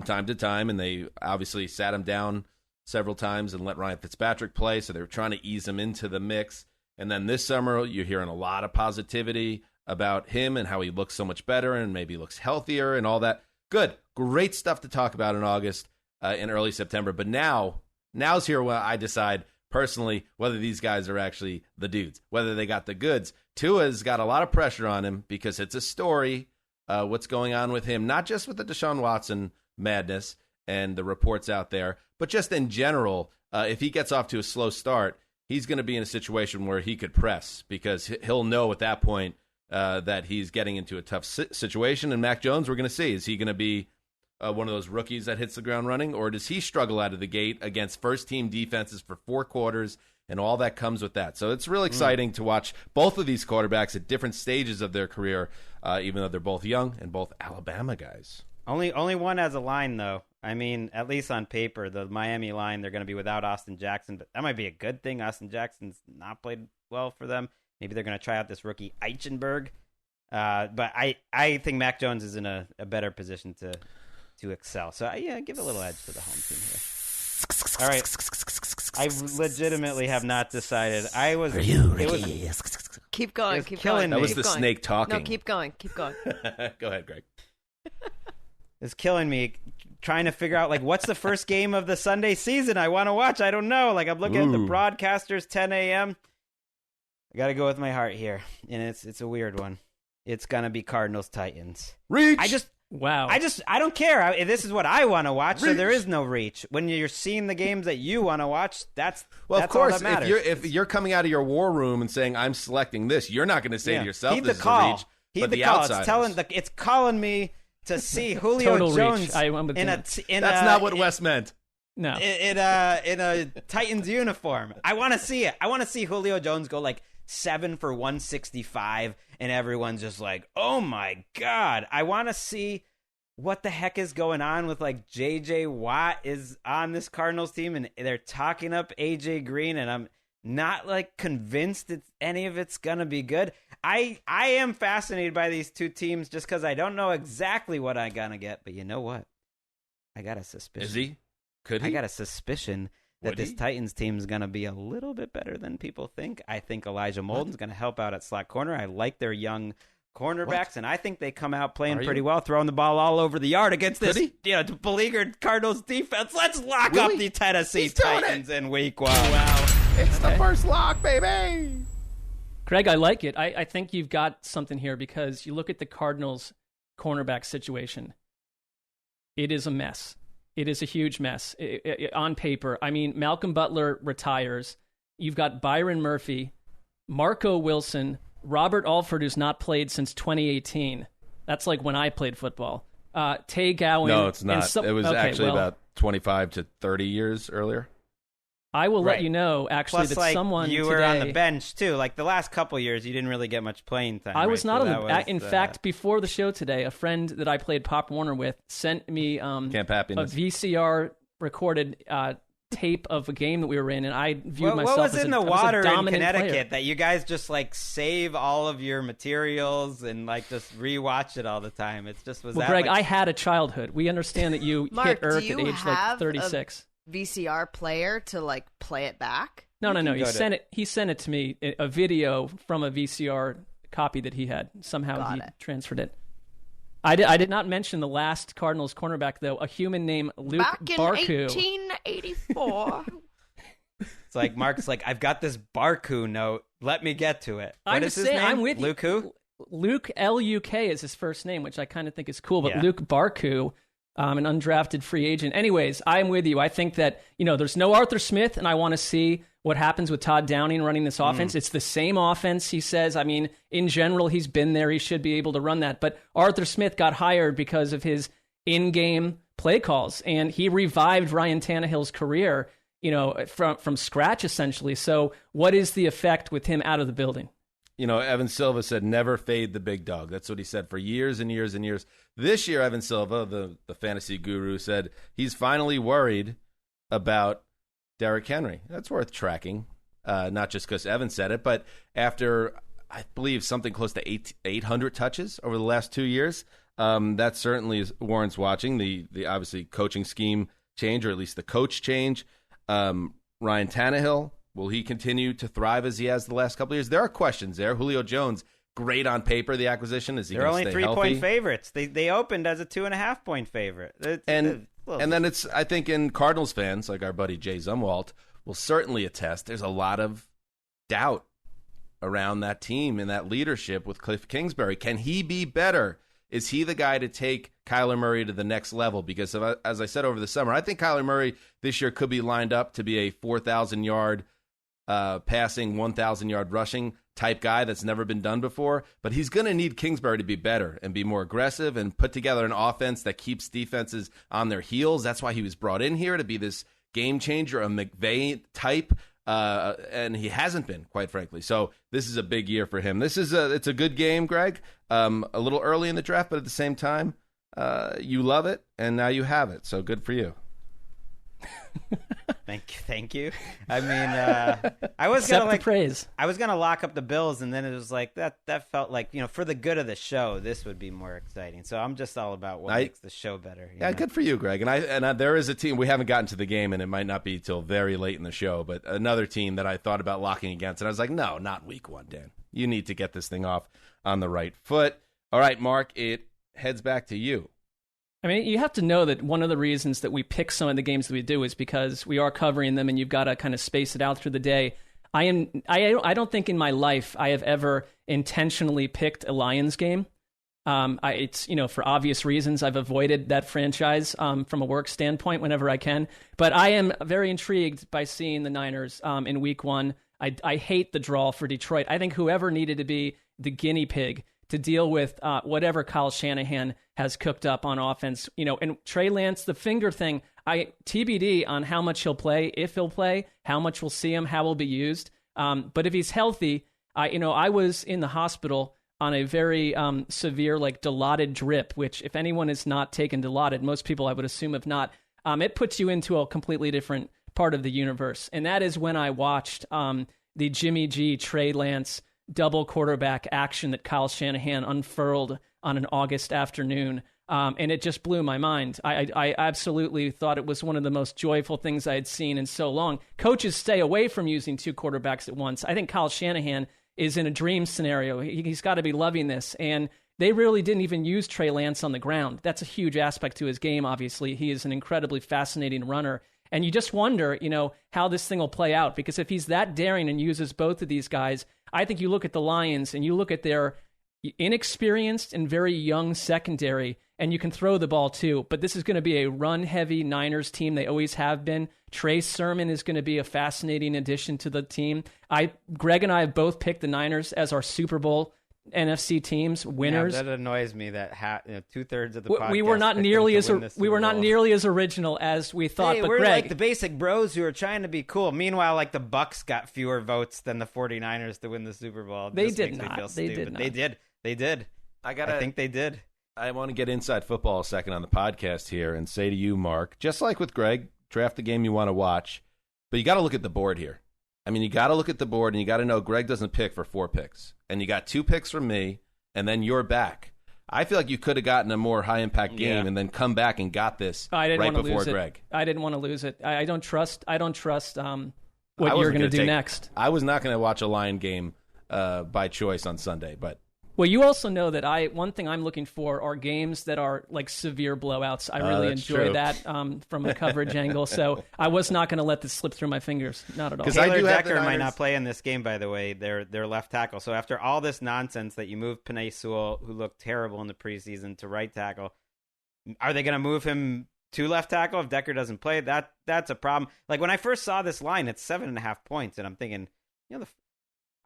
time to time, and they obviously sat him down several times and let Ryan Fitzpatrick play, so they were trying to ease him into the mix. And then this summer, you're hearing a lot of positivity about him and how he looks so much better and maybe looks healthier and all that. Good. Great stuff to talk about in August, in early September. But now's here where I decide personally whether these guys are actually the dudes, whether they got the goods. Tua's got a lot of pressure on him because it's a story, what's going on with him, not just with the Deshaun Watson madness and the reports out there, but just in general. If he gets off to a slow start, he's going to be in a situation where he could press because he'll know at that point that he's getting into a tough situation. And Mac Jones, we're going to see, is he going to be one of those rookies that hits the ground running, or does he struggle out of the gate against first-team defenses for 4 quarters and all that comes with that? So it's really exciting to watch both of these quarterbacks at different stages of their career, even though they're both young and both Alabama guys. Only one has a line, though. I mean, at least on paper, the Miami line, they're going to be without Austin Jackson, but that might be a good thing. Austin Jackson's not played well for them. Maybe they're going to try out this rookie Eichenberg. But I think Mac Jones is in a better position to excel. So, yeah, give a little edge to the home team here. All right. I legitimately have not decided. Are you ready? Keep going. Keep going. That was the snake talking. No, keep going. Keep going. Go ahead, Greg. It's killing me trying to figure out, like, what's the first game of the Sunday season I want to watch. I don't know. Like, I'm looking at the broadcasters, 10 a.m. I got to go with my heart here, and it's a weird one. It's going to be Cardinals-Titans. Reach! I don't care. This is what I want to watch, so there is no reach. When you're seeing the games that you want to watch, that's of course, all that matters. If you're coming out of your war room and saying, I'm selecting this, you're not going to say to yourself, Heed this the call. is a reach. Heed but the the call. outsiders. It's calling me to see Julio Total Jones reach. I'm with That's not what Wes meant. No. In a Titans uniform. I want to see it. I want to see Julio Jones go like 7 for 165, and everyone's just like, oh my God. I want to see what the heck is going on with, like, J.J. Watt is on this Cardinals team, and they're talking up A.J. Green, and I'm not, like, convinced any of it's going to be good. I am fascinated by these two teams just because I don't know exactly what I'm going to get, but you know what? I got a suspicion. Is he? Could he? I got a suspicion that this Titans team is going to be a little bit better than people think. I think Elijah Molden's going to help out at slot corner. I like their young cornerbacks, and I think they come out playing pretty well, throwing the ball all over the yard against this beleaguered Cardinals defense. Let's lock up the Tennessee Titans in week 1. Wow. It's the first lock, baby. Greg, I like it. I think you've got something here because you look at the Cardinals cornerback situation. It is a mess. It is a huge mess on paper. I mean, Malcolm Butler retires. You've got Byron Murphy, Marco Wilson, Robert Alford, who's not played since 2018. That's like when I played football. Tay Gowan. No, it's not. It was about 25 to 30 years earlier. I will let you know, actually, Plus, that someone you were on the bench, too. Like, the last couple years, you didn't really get much playing time. I was not on the... In fact, before the show today, a friend that I played Pop Warner with sent me a VCR recorded tape of a game that we were in, and I viewed myself as as in the water in Connecticut player. That you guys just, like, save all of your materials and, like, just rewatch it all the time? It just was Greg, I had a childhood. We understand that you Mark, hit Earth at age, like, 36. VCR player to, like, play it back? No. He sent it to me, a video from a VCR copy that he had. Somehow he transferred it. I did not mention the last Cardinals cornerback, though, a human named Luke Barku. Back in 1884. It's like, Mark's like, I've got this Barku note. Let me get to it. What is his name? I'm with Luke who? Luke L-U-K is his first name, which I kind of think is cool. But Luke Barku, an undrafted free agent. Anyways, I'm with you. I think that, there's no Arthur Smith, and I want to see what happens with Todd Downing running this offense. It's the same offense, he says. I mean, in general, he's been there. He should be able to run that. But Arthur Smith got hired because of his in-game play calls, and he revived Ryan Tannehill's career, from scratch, essentially. So what is the effect with him out of the building? Evan Silva said, never fade the big dog. That's what he said for years and years and years. This year, Evan Silva, the fantasy guru, said he's finally worried about Derrick Henry. That's worth tracking, not just because Evan said it, but after, I believe, something close to 800 touches over the last 2 years, that certainly warrants watching. The obviously coaching scheme change, or at least the coach change. Ryan Tannehill, will he continue to thrive as he has the last couple of years? There are questions there. Julio Jones, great on paper, the acquisition. Is he going to stay healthy? They're only 3-point favorites. They opened as a 2.5-point favorite. And then it's, I think, in Cardinals fans, like our buddy Jay Zumwalt, will certainly attest, there's a lot of doubt around that team and that leadership with Cliff Kingsbury. Can he be better? Is he the guy to take Kyler Murray to the next level? Because, as I said over the summer, I think Kyler Murray this year could be lined up to be a 4,000-yard passing, 1,000-yard rushing type guy that's never been done before. But he's going to need Kingsbury to be better and be more aggressive and put together an offense that keeps defenses on their heels. That's why he was brought in here, to be this game changer, a McVay type. And he hasn't been, quite frankly. So this is a big year for him. It's a good game, Greg. A little early in the draft, but at the same time, you love it, and now you have it. So good for you. Thank you. I mean, I was gonna praise. I was gonna lock up the Bills, and then it was like that felt like, for the good of the show, this would be more exciting. So I'm just all about what makes the show better. Yeah, good for you, Greg. And there is a team, we haven't gotten to the game, and it might not be till very late in the show, but another team that I thought about locking against, and I was like, no, not week 1, Dan. You need to get this thing off on the right foot. All right, Mark, it heads back to you. I mean, you have to know that one of the reasons that we pick some of the games that we do is because we are covering them, and you've got to kind of space it out through the day. I don't think in my life I have ever intentionally picked a Lions game. It's, for obvious reasons, I've avoided that franchise from a work standpoint whenever I can. But I am very intrigued by seeing the Niners in Week 1. I hate the draw for Detroit. I think whoever needed to be the guinea pig to deal with whatever Kyle Shanahan has cooked up on offense, and Trey Lance, the finger thing, TBD on how much he'll play, if he'll play, how much we'll see him, how he'll be used. But if he's healthy, I was in the hospital on a very severe, Dilaudid drip, which if anyone has not taken Dilaudid, most people I would assume have not, it puts you into a completely different part of the universe. And that is when I watched the Jimmy G, Trey Lance double quarterback action that Kyle Shanahan unfurled on an August afternoon. And it just blew my mind. I absolutely thought it was one of the most joyful things I had seen in so long. Coaches stay away from using two quarterbacks at once. I think Kyle Shanahan is in a dream scenario. He's got to be loving this. And they really didn't even use Trey Lance on the ground. That's a huge aspect to his game, obviously. He is an incredibly fascinating runner. And you just wonder, how this thing will play out. Because if he's that daring and uses both of these guys, I think you look at the Lions and you look at their inexperienced and very young secondary, and you can throw the ball too. But this is going to be a run-heavy Niners team. They always have been. Trey Sermon is going to be a fascinating addition to the team. Greg and I have both picked the Niners as our Super Bowl NFC teams winners. Yeah, that annoys me. That 2/3 of the podcast we were not nearly as original as we thought. Hey, but we're Greg, like the basic bros who are trying to be cool. Meanwhile, the Bucks got fewer votes than the 49ers to win the Super Bowl. They did not. They did not. They did. I think they did. I want to get inside football a second on the podcast here and say to you, Mark, just like with Greg, draft the game you want to watch, but you got to look at the board here. I mean, you got to look at the board, and you got to know Greg doesn't pick for 4 picks. And you got 2 picks from me, and then you're back. I feel like you could have gotten a more high-impact game and then come back and got this right before Greg. I didn't want to lose it. I don't trust what you're going to do next. I was not going to watch a Lion game by choice on Sunday, but... Well, you also know that one thing I'm looking for are games that are severe blowouts. I really enjoy that from a coverage angle. So I was not going to let this slip through my fingers. Not at all. Taylor Decker might not play in this game, by the way. They're left tackle. So after all this nonsense that you moved Penei Sewell, who looked terrible in the preseason, to right tackle, are they going to move him to left tackle if Decker doesn't play? That's a problem. When I first saw this line, it's 7.5 points, and I'm thinking,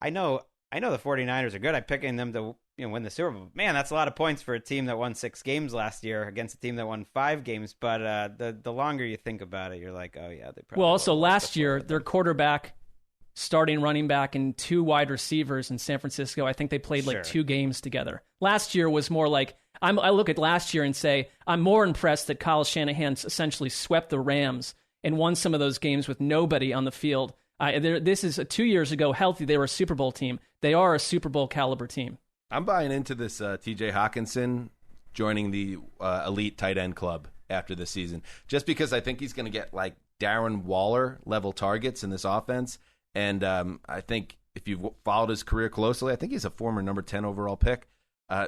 I know the 49ers are good. I'm picking them to win the Super Bowl. Man, that's a lot of points for a team that won 6 games last year against a team that won 5 games. But the longer you think about it, you're like, oh yeah, they probably. Well, also last year, their quarterback, starting running back, and 2 wide receivers in San Francisco, I think they played 2 games together. Last year was more I look at last year and say I'm more impressed that Kyle Shanahan essentially swept the Rams and won some of those games with nobody on the field. This is 2 years ago, healthy. They were a Super Bowl team. They are a Super Bowl caliber team. I'm buying into this TJ Hawkinson joining the elite tight end club after this season, just because I think he's going to get Darren Waller level targets in this offense. And I think if you've followed his career closely, I think he's a former number 10 overall pick.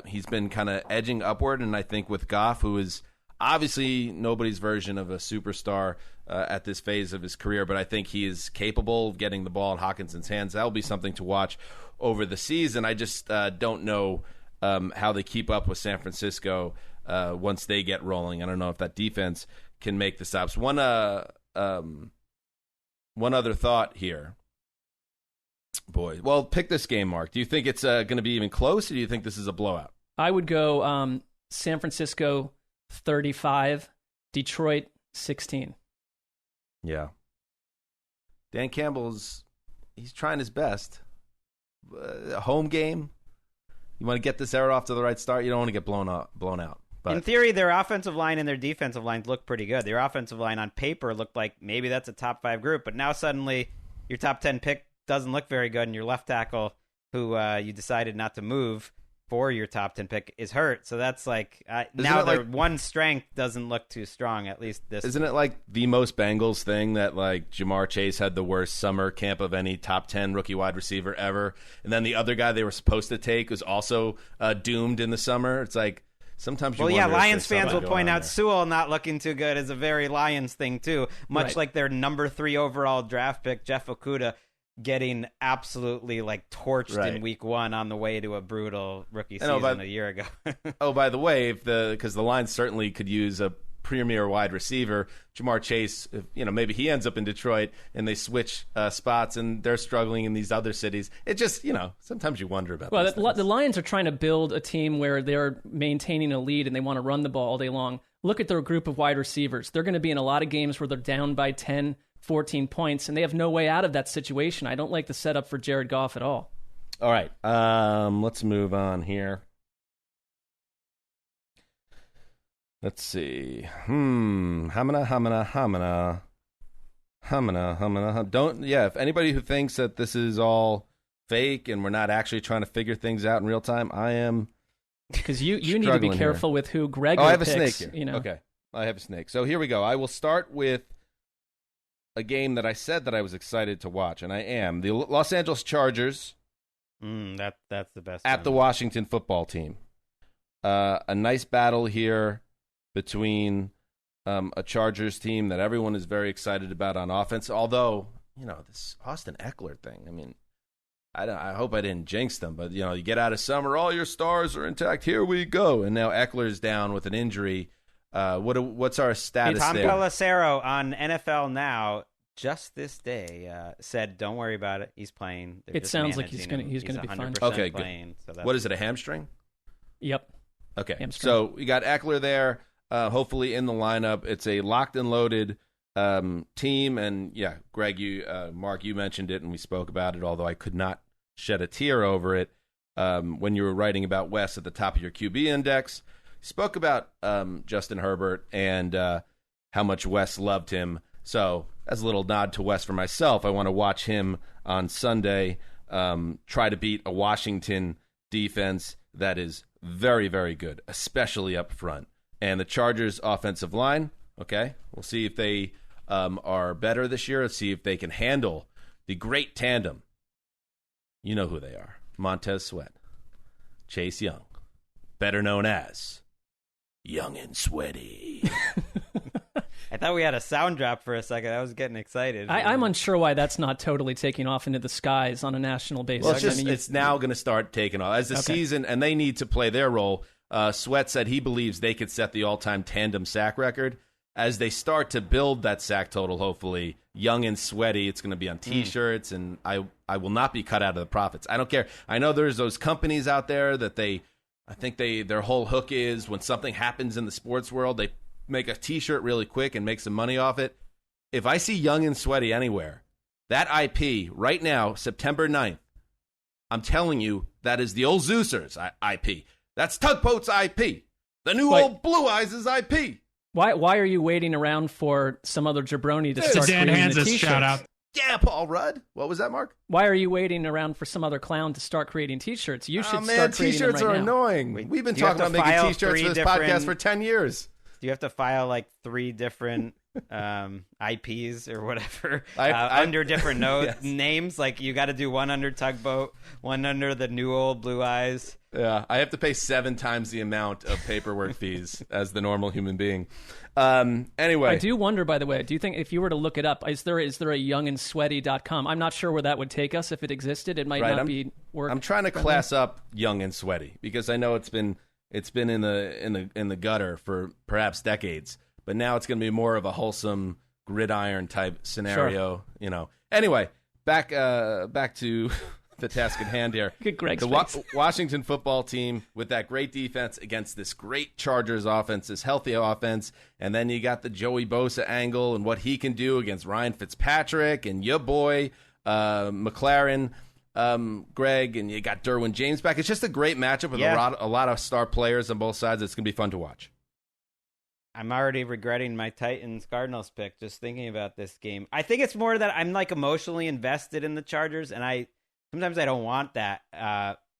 He's been kind of edging upward, and I think with Goff, who is obviously nobody's version of a superstar at this phase of his career, but I think he is capable of getting the ball in Hawkinson's hands. That'll be something to watch over the season. I just don't know how they keep up with San Francisco once they get rolling. I don't know if that defense can make the stops. One other thought here. Boy, well, pick this game, Mark. Do you think it's going to be even close, or do you think this is a blowout? I would go San Francisco 35, Detroit 16. Yeah. Dan Campbell's he's trying his best. A home game, you want to get this era off to the right start. You don't want to get blown out. But in theory, their offensive line and their defensive lines look pretty good. Their offensive line on paper looked like maybe that's a top 5 group, but now suddenly your top 10 pick doesn't look very good, and your left tackle, who you decided not to move for your top 10 pick, is hurt. So that's now their one strength doesn't look too strong, at least this. Isn't it like the most Bengals thing that Jamar Chase had the worst summer camp of any top 10 rookie wide receiver ever, and then the other guy they were supposed to take was also doomed in the summer? It's sometimes you well, wonder yeah, if Lions there's fans will something point going on out Sewell not looking too good is a very Lions thing too, much Right. like their number 3 overall draft pick Jeff Okudah getting absolutely like torched Right. in week 1 on the way to a brutal rookie I know, season but- a year ago. Oh, by the way, because the Lions certainly could use a premier wide receiver, Jamar Chase, maybe he ends up in Detroit and they switch spots and they're struggling in these other cities. It just, sometimes you wonder about Well, these things. the Lions are trying to build a team where they're maintaining a lead and they want to run the ball all day long. Look at their group of wide receivers. They're going to be in a lot of games where they're down by 10, 14 points, and they have no way out of that situation. I don't like the setup for Jared Goff at all. All right, let's move on here. Let's see. Hamana. If anybody who thinks that this is all fake and we're not actually trying to figure things out in real time, I am. Because you need to be Struggling careful with who Gregor I have picks. a snake here. You know? Okay, I have a snake. So here we go. I will start with a game that I said that I was excited to watch, and I am. The Los Angeles Chargers That's the best. at the time. Washington football team. A nice battle here between a Chargers team that everyone is very excited about on offense. Although, this Austin Eckler thing, I mean, I hope I didn't jinx them, but, you get out of summer, all your stars are intact, here we go. And now Eckler's down with an injury. What's our status Tom there? Pelissero on NFL Now just this day said, "Don't worry about it. He's playing." They're It just sounds like managing he's him. gonna be fine. 100% Okay, good. playing, so that's What is it, a hamstring? Yep. Okay, Hamstring. so we got Eckler there, hopefully in the lineup. It's a locked and loaded team, and yeah, Greg, Mark, you mentioned it, and we spoke about it, although I could not shed a tear over it when you were writing about Wes at the top of your QB index. You spoke about Justin Herbert and how much Wes loved him. So as a little nod to Wes for myself, I want to watch him on Sunday try to beat a Washington defense that is very, very good, especially up front. And the Chargers' offensive line, okay, we'll see if they are better this year. Let's see if they can handle the great tandem. You know who they are. Montez Sweat, Chase Young, better known as Young and Sweaty. I thought we had a sound drop for a second. I was getting excited. I'm unsure why that's not totally taking off into the skies on a national basis. Well, I mean, it's now going to start taking off. As the season, and they need to play their role. Sweat said he believes they could set the all-time tandem sack record. As they start to build that sack total, hopefully, Young and Sweaty, it's going to be on T-shirts, and I will not be cut out of the profits. I don't care. I know there's those companies out there that their whole hook is when something happens in the sports world, they make a T-shirt really quick and make some money off it. If I see Young and Sweaty anywhere, that IP right now, September 9th, I'm telling you, that is the old Zeusers IP. That's Tugboat's IP. The new old Blue Eyes' IP. Why are you waiting around for some other jabroni to start Dan creating the Hansis T-shirts? shout out. Yeah, Paul Rudd. What was that, Mark? Why are you waiting around for some other clown to start creating T-shirts? You should Oh, man, start creating T-shirts them right are now. annoying. We've been do you have talking to about making file T-shirts for this 3 podcast different- for 10 years. Do you have to file like 3 different IPs or whatever I- under different Yes. names? Like you got to do one under Tugboat, one under the new old Blue Eyes. Yeah, I have to pay 7 times the amount of paperwork fees as the normal human being. Anyway. I do wonder, by the way, do you think if you were to look it up, is there a youngandsweaty.com? I'm not sure where that would take us if it existed. It might not be work. I'm trying to class up Young and Sweaty because I know it's been in the gutter for perhaps decades, but now it's going to be more of a wholesome gridiron type scenario. Sure. Anyway, back to the task at hand here. Good Greg's the face. Washington football team with that great defense against this great Chargers offense, this healthy offense, and then you got the Joey Bosa angle and what he can do against Ryan Fitzpatrick and your boy McLaren. Greg, and you got Derwin James back. It's just a great matchup with a lot of star players on both sides. It's going to be fun to watch. I'm already regretting my Titans-Cardinals pick just thinking about this game. I think it's more that I'm like emotionally invested in the Chargers, and sometimes I don't want that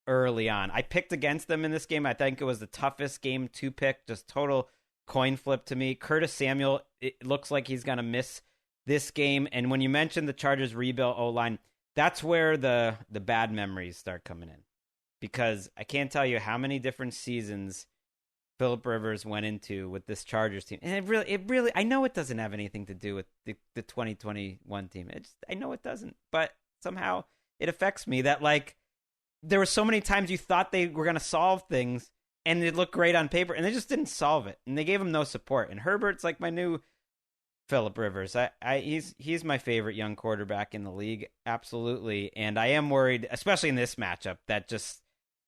early on. I picked against them in this game. I think it was the toughest game to pick, just total coin flip to me. Curtis Samuel, it looks like he's going to miss this game. And when you mentioned the Chargers rebuild O-line, that's where the bad memories start coming in, because I can't tell you how many different seasons Phillip Rivers went into with this Chargers team. And it really, I know it doesn't have anything to do with the 2021 team. I know it doesn't, but somehow it affects me that, like, there were so many times you thought they were going to solve things and it looked great on paper and they just didn't solve it. And they gave him no support. And Herbert's like my new Phillip Rivers. He's my favorite young quarterback in the league. Absolutely. And I am worried, especially in this matchup, that just,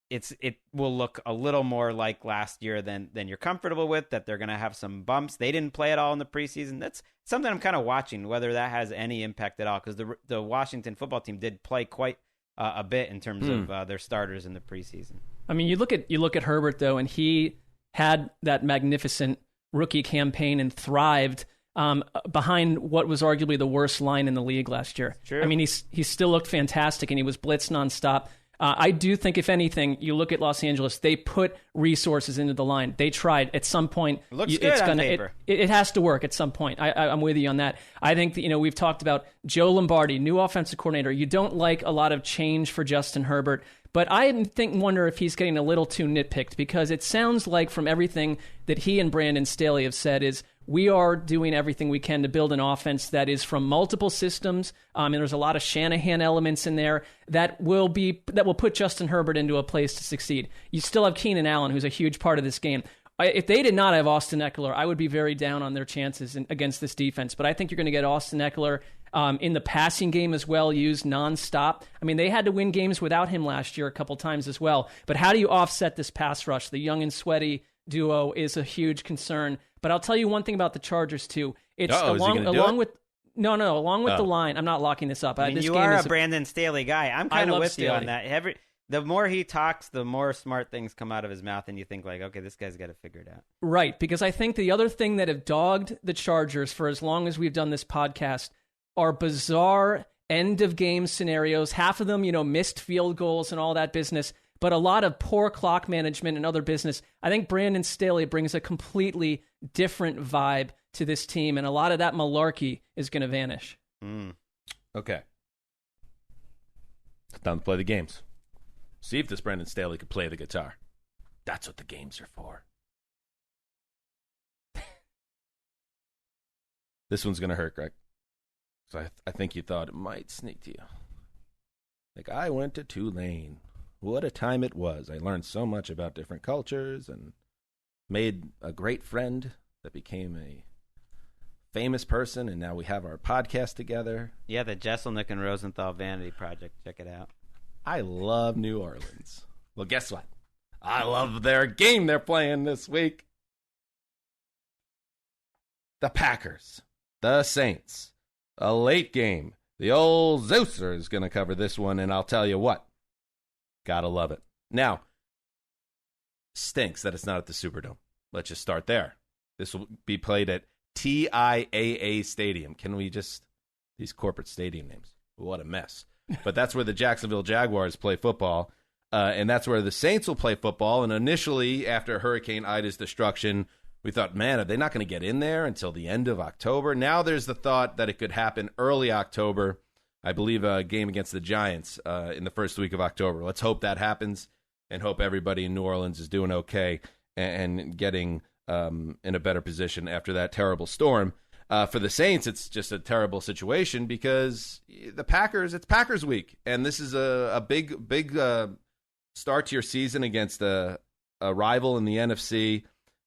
it will look a little more like last year than you're comfortable with, that they're going to have some bumps. They didn't play at all in the preseason. That's something I'm kind of watching, whether that has any impact at all, because the Washington football team did play quite a bit in terms of their starters in the preseason. I mean, you look at Herbert, though, and he had that magnificent rookie campaign and thrived behind what was arguably the worst line in the league last year. True. I mean, he still looked fantastic, and he was blitzed nonstop. I do think, if anything, you look at Los Angeles, they put resources into the line. They tried. At some point, it looks good on paper. It has to work at some point. I'm with you on that. I think that, we've talked about Joe Lombardi, new offensive coordinator. You don't like a lot of change for Justin Herbert, but I wonder if he's getting a little too nitpicked, because it sounds like from everything that he and Brandon Staley have said is, we are doing everything we can to build an offense that is from multiple systems, and there's a lot of Shanahan elements in there that will put Justin Herbert into a place to succeed. You still have Keenan Allen, who's a huge part of this game. If they did not have Austin Eckler, I would be very down on their chances against this defense. But I think you're going to get Austin Eckler in the passing game as well, used nonstop. I mean, they had to win games without him last year a couple times as well. But how do you offset this pass rush? The young and sweaty duo is a huge concern. But I'll tell you one thing about the Chargers too. It's along with the line. I'm not locking this up. I mean, you are a Brandon Staley guy. I'm kind of with Staley. You on that. The more he talks, the more smart things come out of his mouth, and you think, like, okay, this guy's got to figure it out. Right, because I think the other thing that have dogged the Chargers for as long as we've done this podcast are bizarre end-of-game scenarios. Half of them, missed field goals and all that business, but a lot of poor clock management and other business. I think Brandon Staley brings a completely different vibe to this team, and a lot of that malarkey is going to vanish. Okay. It's time to play the games. See if this Brandon Staley could play the guitar. That's what the games are for. This one's going to hurt, Greg. So I think you thought it might sneak to you. Like, I went to Tulane. What a time it was. I learned so much about different cultures and made a great friend that became a famous person, and now we have our podcast together. Yeah, the Jesselnick and Rosenthal Vanity Project. Check it out. I love New Orleans. Well, guess what? I love their game they're playing this week. The Packers. The Saints. A late game. The old Zeuser is going to cover this one, and I'll tell you what. Gotta love it. Now, stinks that it's not at the Superdome. Let's just start there. This will be played at TIAA Stadium. Can we just... These corporate stadium names. What a mess. But that's where the Jacksonville Jaguars play football, and that's where the Saints will play football. And initially, after Hurricane Ida's destruction, we thought, man, are they not going to get in there until the end of October? Now there's the thought that it could happen early October. I believe a game against the Giants in the first week of October. Let's hope that happens and hope everybody in New Orleans is doing okay and getting in a better position after that terrible storm. For the Saints, it's just a terrible situation because the Packers, it's Packers week. And this is a big start to your season against a rival in the NFC.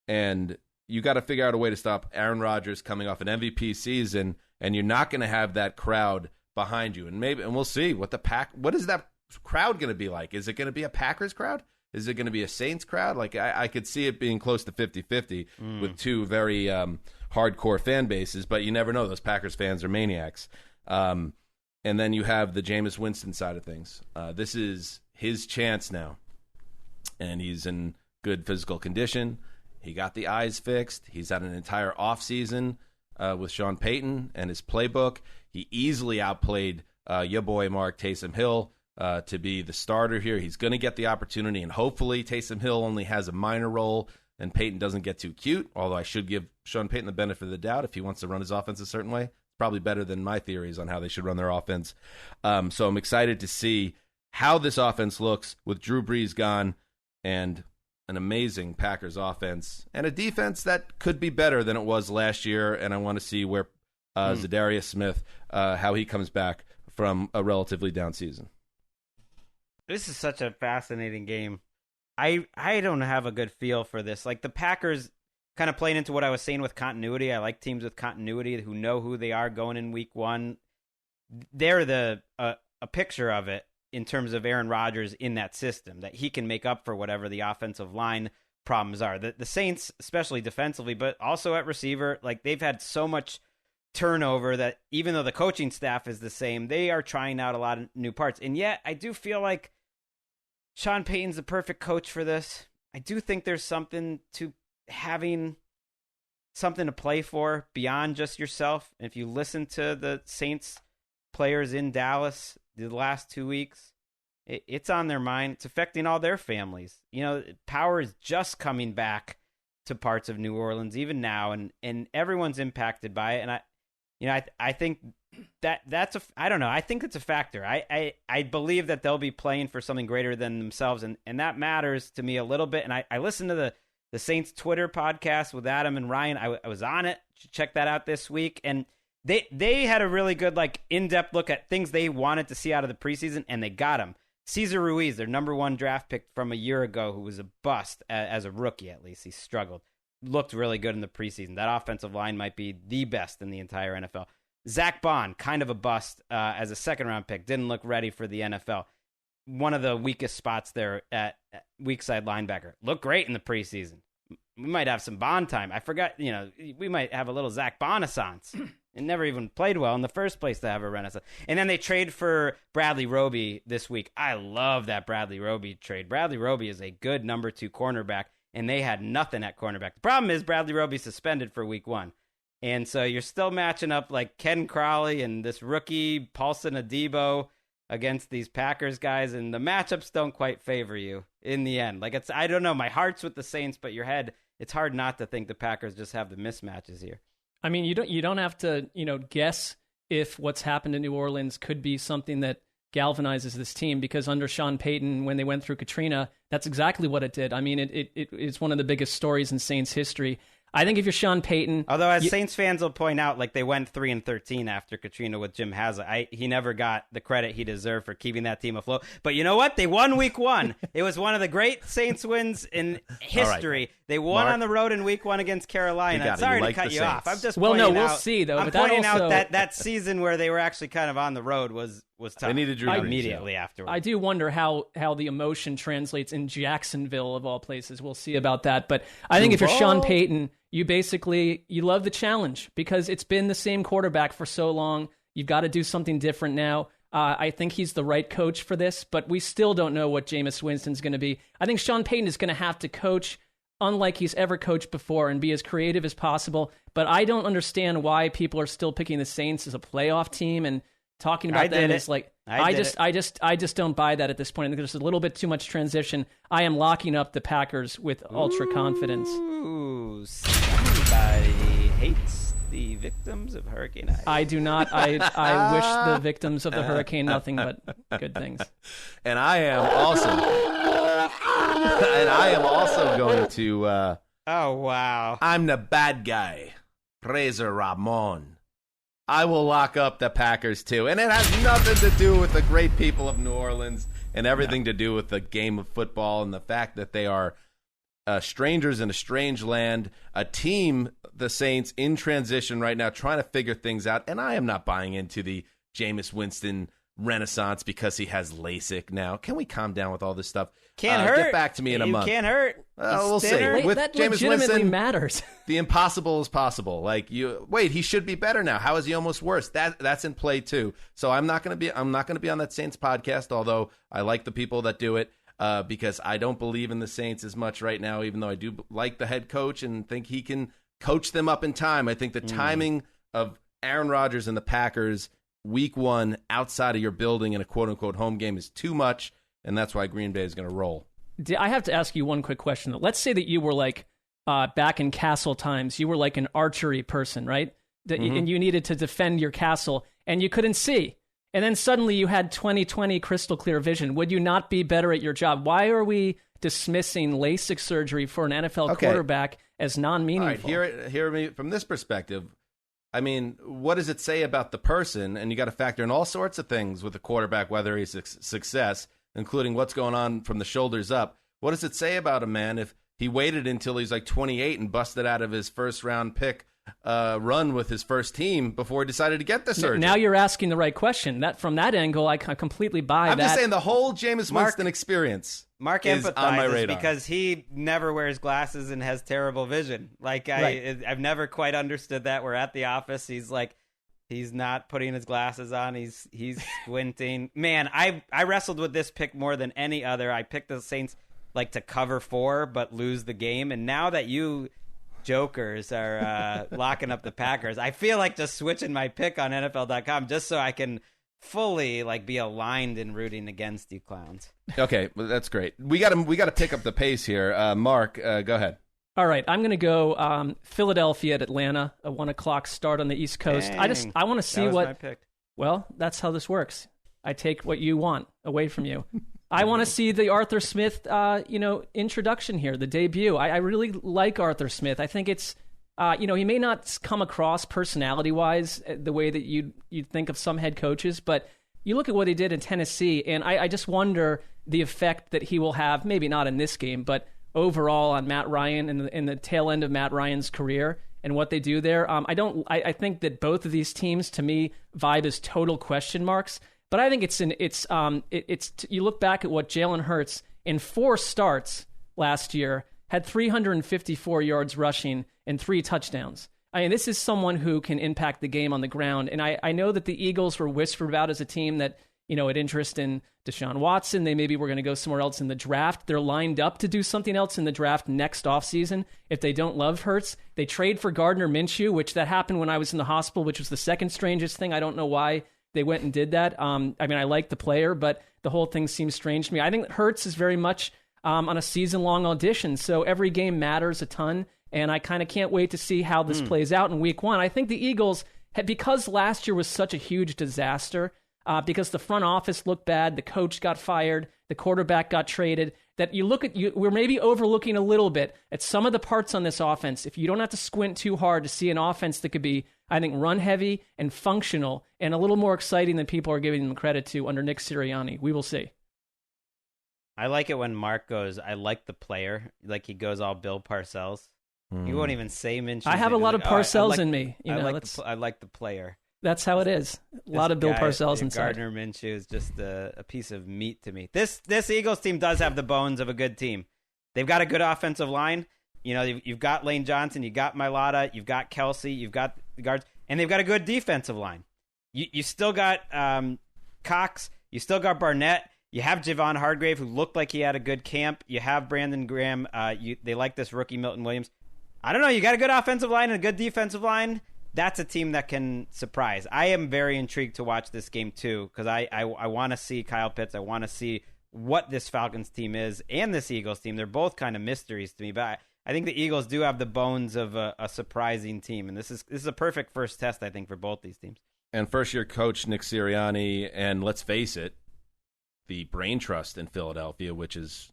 And you got to figure out a way to stop Aaron Rodgers coming off an MVP season. And you're not going to have that crowd behind you. And we'll see what is that crowd going to be like? Is it going to be a Packers crowd? Is it going to be a Saints crowd? Like, I could see it being close to 50-50 with two very hardcore fan bases, but you never know. Those Packers fans are maniacs. And then you have the Jameis Winston side of things. This is his chance now, and he's in good physical condition. He got the eyes fixed. He's had an entire offseason with Sean Payton and his playbook. He easily outplayed your boy Mark Taysom Hill to be the starter here. He's going to get the opportunity, and hopefully Taysom Hill only has a minor role and Payton doesn't get too cute, although I should give Sean Payton the benefit of the doubt. If he wants to run his offense a certain way, it's probably better than my theories on how they should run their offense. So I'm excited to see how this offense looks with Drew Brees gone and an amazing Packers offense and a defense that could be better than it was last year, and I want to see where Zadarius Smith, how he comes back from a relatively down season. This is such a fascinating game. I don't have a good feel for this. Like, the Packers kind of playing into what I was saying with continuity. I like teams with continuity who know who they are going in week one. They're a picture of it in terms of Aaron Rodgers in that system, that he can make up for whatever the offensive line problems are. The Saints, especially defensively, but also at receiver, like, they've had so much turnover that even though the coaching staff is the same, they are trying out a lot of new parts. And yet, I do feel like Sean Payton's the perfect coach for this. I do think there's something to having something to play for beyond just yourself. And if you listen to the Saints players in Dallas the last 2 weeks, it's on their mind. It's affecting all their families. You know, power is just coming back to parts of New Orleans even now, and everyone's impacted by it. And I think that's I don't know. I think it's a factor. I believe that they'll be playing for something greater than themselves, and that matters to me a little bit. And I listened to the Saints Twitter podcast with Adam and Ryan. I was on it. Check that out this week. And they had a really good, like, in-depth look at things they wanted to see out of the preseason, and they got him. Cesar Ruiz, their number one draft pick from a year ago, who was a bust as a rookie, at least. He struggled. Looked really good in the preseason. That offensive line might be the best in the entire NFL. Zach Bond, kind of a bust as a second-round pick. Didn't look ready for the NFL. One of the weakest spots there at weak side linebacker. Looked great in the preseason. We might have some Bond time. I forgot, we might have a little Zach Bond-assance. It never even played well in the first place to have a renaissance. And then they trade for Bradley Roby this week. I love that Bradley Roby trade. Bradley Roby is a good number 2 cornerback, and they had nothing at cornerback. The problem is Bradley Roby suspended for week 1. And so you're still matching up like Ken Crawley and this rookie Paulson Adebo against these Packers guys, and the matchups don't quite favor you in the end. Like, I don't know, my heart's with the Saints, but your head, it's hard not to think the Packers just have the mismatches here. I mean, you don't have to, guess if what's happened in New Orleans could be something that galvanizes this team, because under Sean Payton, when they went through Katrina, that's exactly what it did. I mean, it's one of the biggest stories in Saints history. I think if you're Sean Payton... Although, as Saints fans will point out, like, they went 3-13 after Katrina with Jim Haslett. He never got the credit he deserved for keeping that team afloat. But you know what? They won week 1. It was one of the great Saints wins in history. Right. They won on the road in week 1 against Carolina. Sorry to cut you off. I'm just pointing out... We'll see, though. I'm pointing out that season where they were actually kind of on the road was tough. They needed Drew Brees immediately afterwards. I do wonder how the emotion translates in Jacksonville, of all places. We'll see about that. But I think if you're Sean Payton... You love the challenge because it's been the same quarterback for so long. You've got to do something different now. I think he's the right coach for this, but we still don't know what Jameis Winston's going to be. I think Sean Payton is going to have to coach unlike he's ever coached before and be as creative as possible. But I don't understand why people are still picking the Saints as a playoff team and talking about them as like... I just don't buy that at this point. I think there's a little bit too much transition. I am locking up the Packers with ultra confidence. Ooh, somebody hates the victims of Hurricane Ida. I do not. I wish the victims of the hurricane nothing but good things. And I am also going to oh wow. I'm the bad guy. Razor Ramon. I will lock up the Packers, too. And it has nothing to do with the great people of New Orleans and everything to do with the game of football and the fact that they are strangers in a strange land, a team, the Saints, in transition right now, trying to figure things out. And I am not buying into the Jameis Winston renaissance because he has LASIK now. Can we calm down with all this stuff? Can't hurt. Get back to me in a month. Can't hurt. We'll see. With that Jameis legitimately Winston, matters. The impossible is possible. Like he should be better now. How is he almost worse? That's in play too. So I'm not going to be on that Saints podcast. Although I like the people that do it because I don't believe in the Saints as much right now. Even though I do like the head coach and think he can coach them up in time. I think the timing of Aaron Rodgers and the Packers week 1 outside of your building in a quote unquote home game is too much. And that's why Green Bay is going to roll. I have to ask you one quick question. Let's say that you were like, back in castle times, you were like an archery person, right? And you needed to defend your castle, and you couldn't see. and then suddenly you had 20/20 crystal clear vision. Would you not be better at your job? Why are we dismissing LASIK surgery for an NFL quarterback as non-meaningful? All right, hear me from this perspective. I mean, what does it say about the person? And you got to factor in all sorts of things with a quarterback, whether he's a success, including what's going on from the shoulders up. What does it say about a man if he waited until he's like 28 and busted out of his first-round pick run with his first team before he decided to get the surgery? Now you're asking the right question. That from that angle, I completely buy that. I'm just saying the whole Jameis Winston experience Mark is on my empathizes radar. because he never wears glasses and has terrible vision. Like I've never quite understood that. We're at the office. He's like, he's not putting his glasses on. He's squinting. Man, I wrestled with this pick more than any other. I picked the Saints like to cover 4 but lose the game. And now that you jokers are locking up the Packers, I feel like just switching my pick on NFL.com just so I can fully like be aligned in rooting against you clowns. Okay, well, that's great. We got to pick up the pace here. Mark, go ahead. All right, I'm going to go Philadelphia at Atlanta, a 1:00 start on the East Coast. Dang, I want to see that was what. my pick. Well, that's how this works. I take what you want away from you. I want to see the Arthur Smith, introduction here, the debut. I really like Arthur Smith. I think it's, he may not come across personality-wise the way that you'd think of some head coaches, but you look at what he did in Tennessee, and I just wonder the effect that he will have, maybe not in this game, but overall on Matt Ryan and in the tail end of Matt Ryan's career and what they do there. I think that both of these teams, to me, vibe as total question marks. But I think you look back at what Jalen Hurts in 4 starts last year had 354 yards rushing and 3 touchdowns. I mean, this is someone who can impact the game on the ground. And I know that the Eagles were whispered about as a team that, had interest in Deshaun Watson. They maybe were going to go somewhere else in the draft. They're lined up to do something else in the draft next offseason. If they don't love Hurts, they trade for Gardner Minshew, which that happened when I was in the hospital, which was the second strangest thing. I don't know why they went and did that. I like the player, but the whole thing seems strange to me. I think Hurts is very much on a season-long audition, so every game matters a ton, and I kind of can't wait to see how this plays out in Week 1. I think the Eagles, because last year was such a huge disaster, because the front office looked bad, the coach got fired, the quarterback got traded, that we're maybe overlooking a little bit at some of the parts on this offense. If you don't have to squint too hard to see an offense that could be, I think, run heavy and functional and a little more exciting than people are giving them credit to under Nick Sirianni. We will see. I like it when Mark goes, I like the player. Like he goes all Bill Parcells. He won't even say Minshew. I have a lot of Parcells in me. I like the player. That's how it is. A lot of Bill Parcells inside. Gardner Minshew is just a piece of meat to me. This Eagles team does have the bones of a good team. They've got a good offensive line. You've got Lane Johnson, you've got Mailata, you've got Kelsey, you've got the guards, and they've got a good defensive line. You still got Cox, you still got Barnett, you have Javon Hargrave, who looked like he had a good camp. You have Brandon Graham. They like this rookie Milton Williams. I don't know. You got a good offensive line and a good defensive line. That's a team that can surprise. I am very intrigued to watch this game too, because I want to see Kyle Pitts. I want to see what this Falcons team is and this Eagles team. They're both kind of mysteries to me, but I think the Eagles do have the bones of a surprising team, and this is a perfect first test, I think, for both these teams. And first-year coach Nick Sirianni, and let's face it, the brain trust in Philadelphia, which is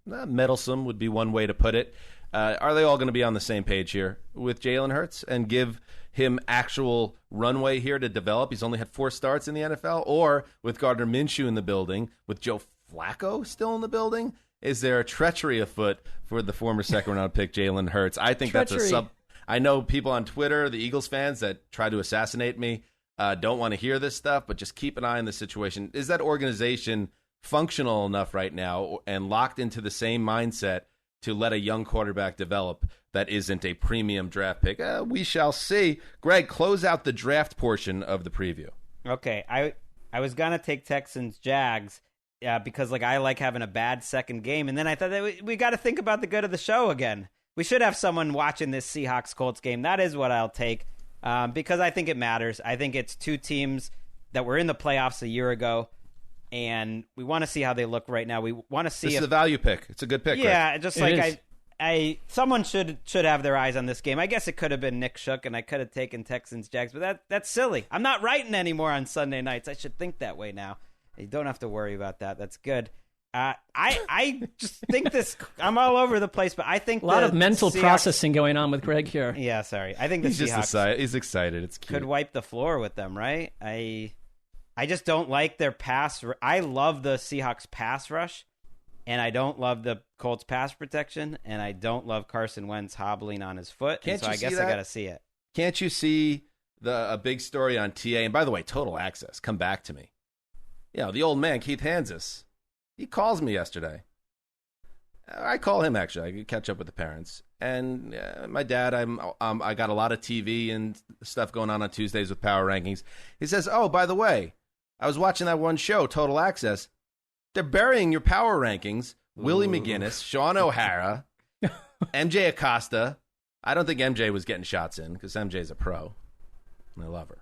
meddlesome would be one way to put it. Are they all going to be on the same page here with Jalen Hurts and give him actual runway here to develop? He's only had 4 starts in the NFL. Or with Gardner Minshew in the building, with Joe Flacco still in the building, is there a treachery afoot for the former second-round pick Jalen Hurts? I think that's a sub. I know people on Twitter, the Eagles fans that try to assassinate me, don't want to hear this stuff, but just keep an eye on the situation. Is that organization functional enough right now and locked into the same mindset to let a young quarterback develop that isn't a premium draft pick? We shall see. Greg, close out the draft portion of the preview. Okay, I was going to take Texans-Jags because I like having a bad second game, and then I thought that we got to think about the good of the show again. We should have someone watching this Seahawks-Colts game. That is what I'll take because I think it matters. I think it's 2 teams that were in the playoffs a year ago, and we want to see how they look right now. We want to see this is a value pick. It's a good pick. Yeah, right? just it someone should have their eyes on this game. I guess it could have been Nick Shook, and I could have taken Texans Jags, but that's silly. I'm not writing anymore on Sunday nights. I should think that way now. You don't have to worry about that. That's good. I just think this. I'm all over the place, but I think a lot of mental processing going on with Greg here. Yeah, sorry. I think the Seahawks he's excited. It's cute. Could wipe the floor with them, right? I just don't like their pass. I love the Seahawks pass rush, and I don't love the Colts pass protection, and I don't love Carson Wentz hobbling on his foot. I guess I got to see it. Can't you see a big story on TA? And by the way, Total Access, come back to me. The old man, Keith Hansis. He calls me yesterday. I call him, actually. I catch up with the parents. And my dad, I got a lot of TV and stuff going on Tuesdays with Power Rankings. He says, oh, by the way, I was watching that one show, Total Access. They're burying your Power Rankings. Willie McGinnis, Sean O'Hara, MJ Acosta. I don't think MJ was getting shots in because MJ's a pro. And I love her.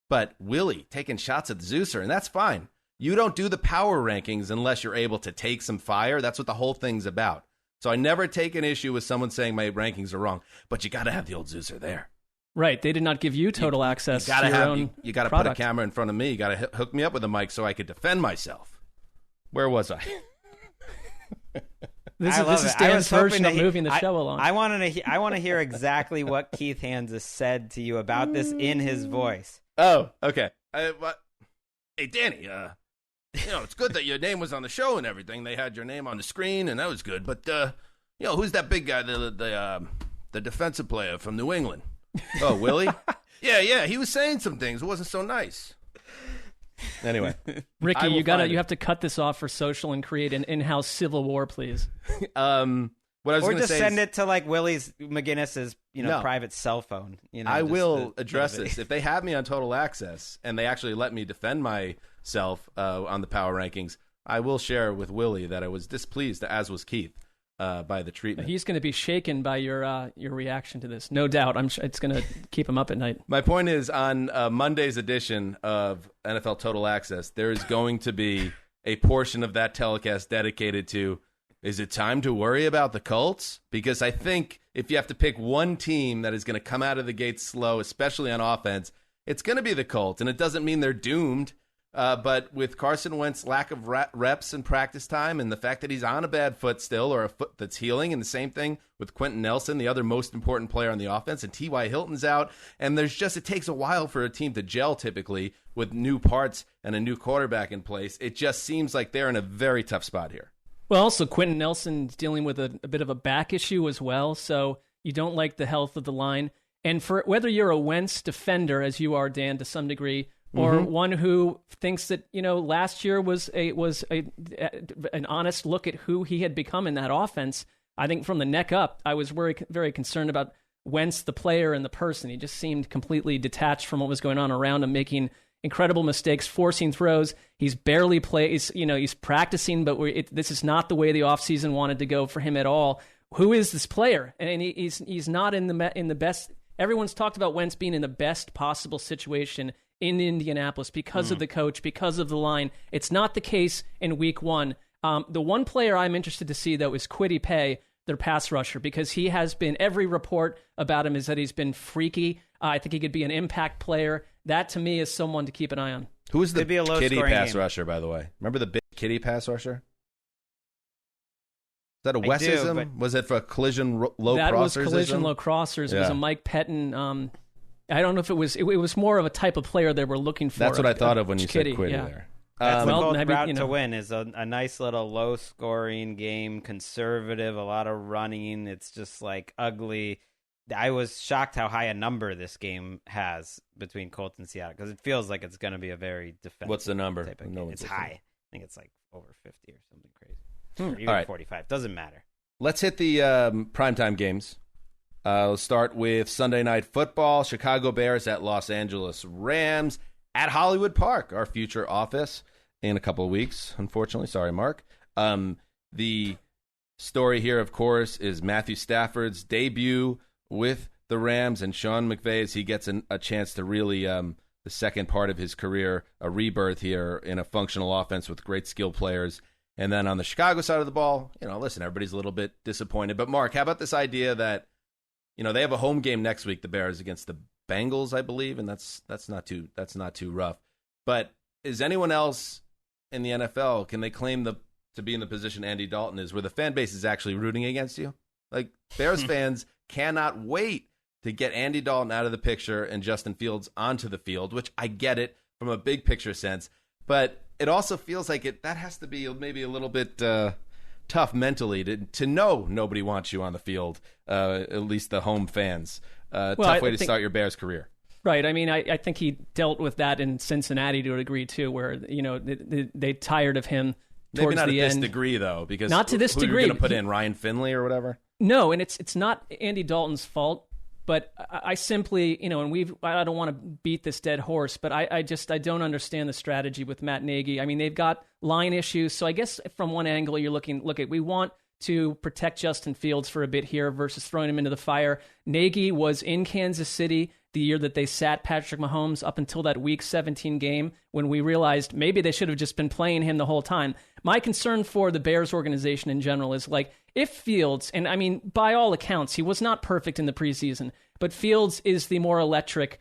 But Willie taking shots at the Zeuser, and that's fine. You don't do the power rankings unless you're able to take some fire. That's what the whole thing's about. So I never take an issue with someone saying my rankings are wrong, but you got to have the old Zeuser there. Right. They did not give you total access to your own You got to put a camera in front of me. You got to hook me up with a mic so I could defend myself. Where was I? This is Dan's version of moving the show along. I want to hear exactly what Keith Hansis said to you about this in his voice. Oh, okay. Hey, Danny, it's good that your name was on the show and everything. They had your name on the screen, and that was good. But, who's that big guy, the defensive player from New England? Oh, Willie? Yeah, he was saying some things. It wasn't so nice. Anyway. Ricky, you have to cut this off for social and create an in-house civil war, please. What I was or just just send it to like Willie's McGinnis's private cell phone. I will address this if they have me on Total Access and they actually let me defend myself on the power rankings. I will share with Willie that I was displeased, as was Keith, by the treatment. He's going to be shaken by your reaction to this, no doubt. I'm sure it's going to keep him up at night. My point is, on Monday's edition of NFL Total Access, there is going to be a portion of that telecast dedicated to, is it time to worry about the Colts? Because I think if you have to pick one team that is going to come out of the gate slow, especially on offense, it's going to be the Colts. And it doesn't mean they're doomed. But with Carson Wentz's lack of reps and practice time and the fact that he's on a bad foot still, or a foot that's healing, and the same thing with Quentin Nelson, the other most important player on the offense, and T.Y. Hilton's out. And it takes a while for a team to gel typically with new parts and a new quarterback in place. It just seems like they're in a very tough spot here. Well, also, Quentin Nelson's dealing with a bit of a back issue as well, so you don't like the health of the line. And for whether you're a Wentz defender, as you are, Dan, to some degree, or one who thinks that last year was an honest look at who he had become in that offense, I think from the neck up, I was very, very concerned about Wentz, the player and the person. He just seemed completely detached from what was going on around him, making incredible mistakes, forcing throws. He's barely plays. He's practicing, but this is not the way the offseason wanted to go for him at all. Who is this player? And he's not in the best. Everyone's talked about Wentz being in the best possible situation in Indianapolis because of the coach, because of the line. It's not the case in week one. The one player I'm interested to see, though, is Kwity Paye, their pass rusher, because he has been, every report about him is that he's been freaky. I think he could be an impact player. That, to me, is someone to keep an eye on. Who is the kitty pass rusher, by the way? Remember the big kitty pass rusher? Is that a Wesism? Was it for collision low crossers? That was collision low crossers. Yeah. It was a Mike Pettin. I don't know if it was more of a type of player they were looking for. That's what I thought of when you said Kwity there. That's the Colts' route to win, is a nice little low-scoring game, conservative, a lot of running. It's just like ugly. I was shocked how high a number this game has between Colts and Seattle, because it feels like it's going to be a very defensive. What's the number? It's high. I think it's like over 50 or something crazy. Or even right. 45. Doesn't matter. Let's hit the primetime games. Let's start with Sunday Night Football. Chicago Bears at Los Angeles Rams at Hollywood Park, our future office, in a couple of weeks, unfortunately. Sorry, Mark. The story here, of course, is Matthew Stafford's debut with the Rams, and Sean McVay, as he gets a chance to really, the second part of his career, a rebirth here in a functional offense with great skill players. And then on the Chicago side of the ball, listen, everybody's a little bit disappointed. But Mark, how about this idea that, they have a home game next week, the Bears against the Bengals, I believe, and that's not too rough. But is anyone else in the NFL, can they claim to be in the position Andy Dalton is, where the fan base is actually rooting against you? Like, Bears fans cannot wait to get Andy Dalton out of the picture and Justin Fields onto the field, which I get it from a big picture sense, but it also feels like that has to be maybe a little bit tough mentally to know nobody wants you on the field, at least the home fans. Tough way to start your Bears career. Right. I mean, I think he dealt with that in Cincinnati to a degree, too, where, they tired of him towards the end. Maybe not at this degree, though, because not to this degree. Who are you going to put in, Ryan Finley or whatever? No, and it's not Andy Dalton's fault. But I simply, and I don't want to beat this dead horse, but I don't understand the strategy with Matt Nagy. I mean, they've got line issues. So I guess from one angle, you're we want to protect Justin Fields for a bit here versus throwing him into the fire. Nagy was in Kansas City the year that they sat Patrick Mahomes up until that Week 17 game when we realized maybe they should have just been playing him the whole time. My concern for the Bears organization in general is if Fields, and I mean, by all accounts, he was not perfect in the preseason, but Fields is the more electric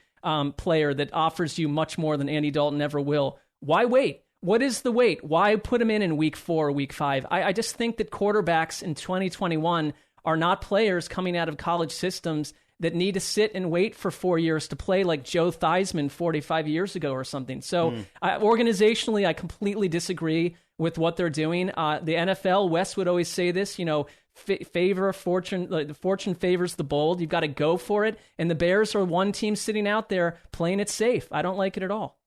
player that offers you much more than Andy Dalton ever will. Why wait? What is the wait? Why put him in Week 4 or Week 5? I just think that quarterbacks in 2021 are not players coming out of college systems that need to sit and wait for 4 years to play like Joe Theismann 45 years ago or something. So organizationally, I completely disagree with what they're doing. The NFL, Wes would always say this, the fortune favors the bold. You've got to go for it. And the Bears are one team sitting out there playing it safe. I don't like it at all.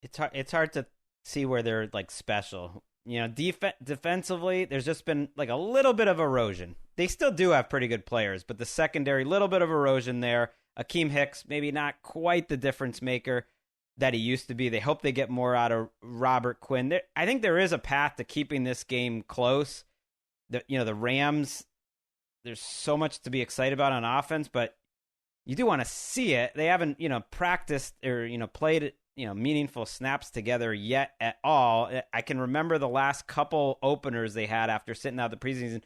It's hard to see where they're special. Defensively, there's just been a little bit of erosion. They still do have pretty good players, but the secondary, little bit of erosion there. Akeem Hicks, maybe not quite the difference maker that he used to be. They hope they get more out of Robert Quinn. I think there is a path to keeping this game close. The Rams, there's so much to be excited about on offense, but you do want to see it. They haven't, practiced or, played meaningful snaps together yet at all. I can remember the last couple openers they had after sitting out the preseason.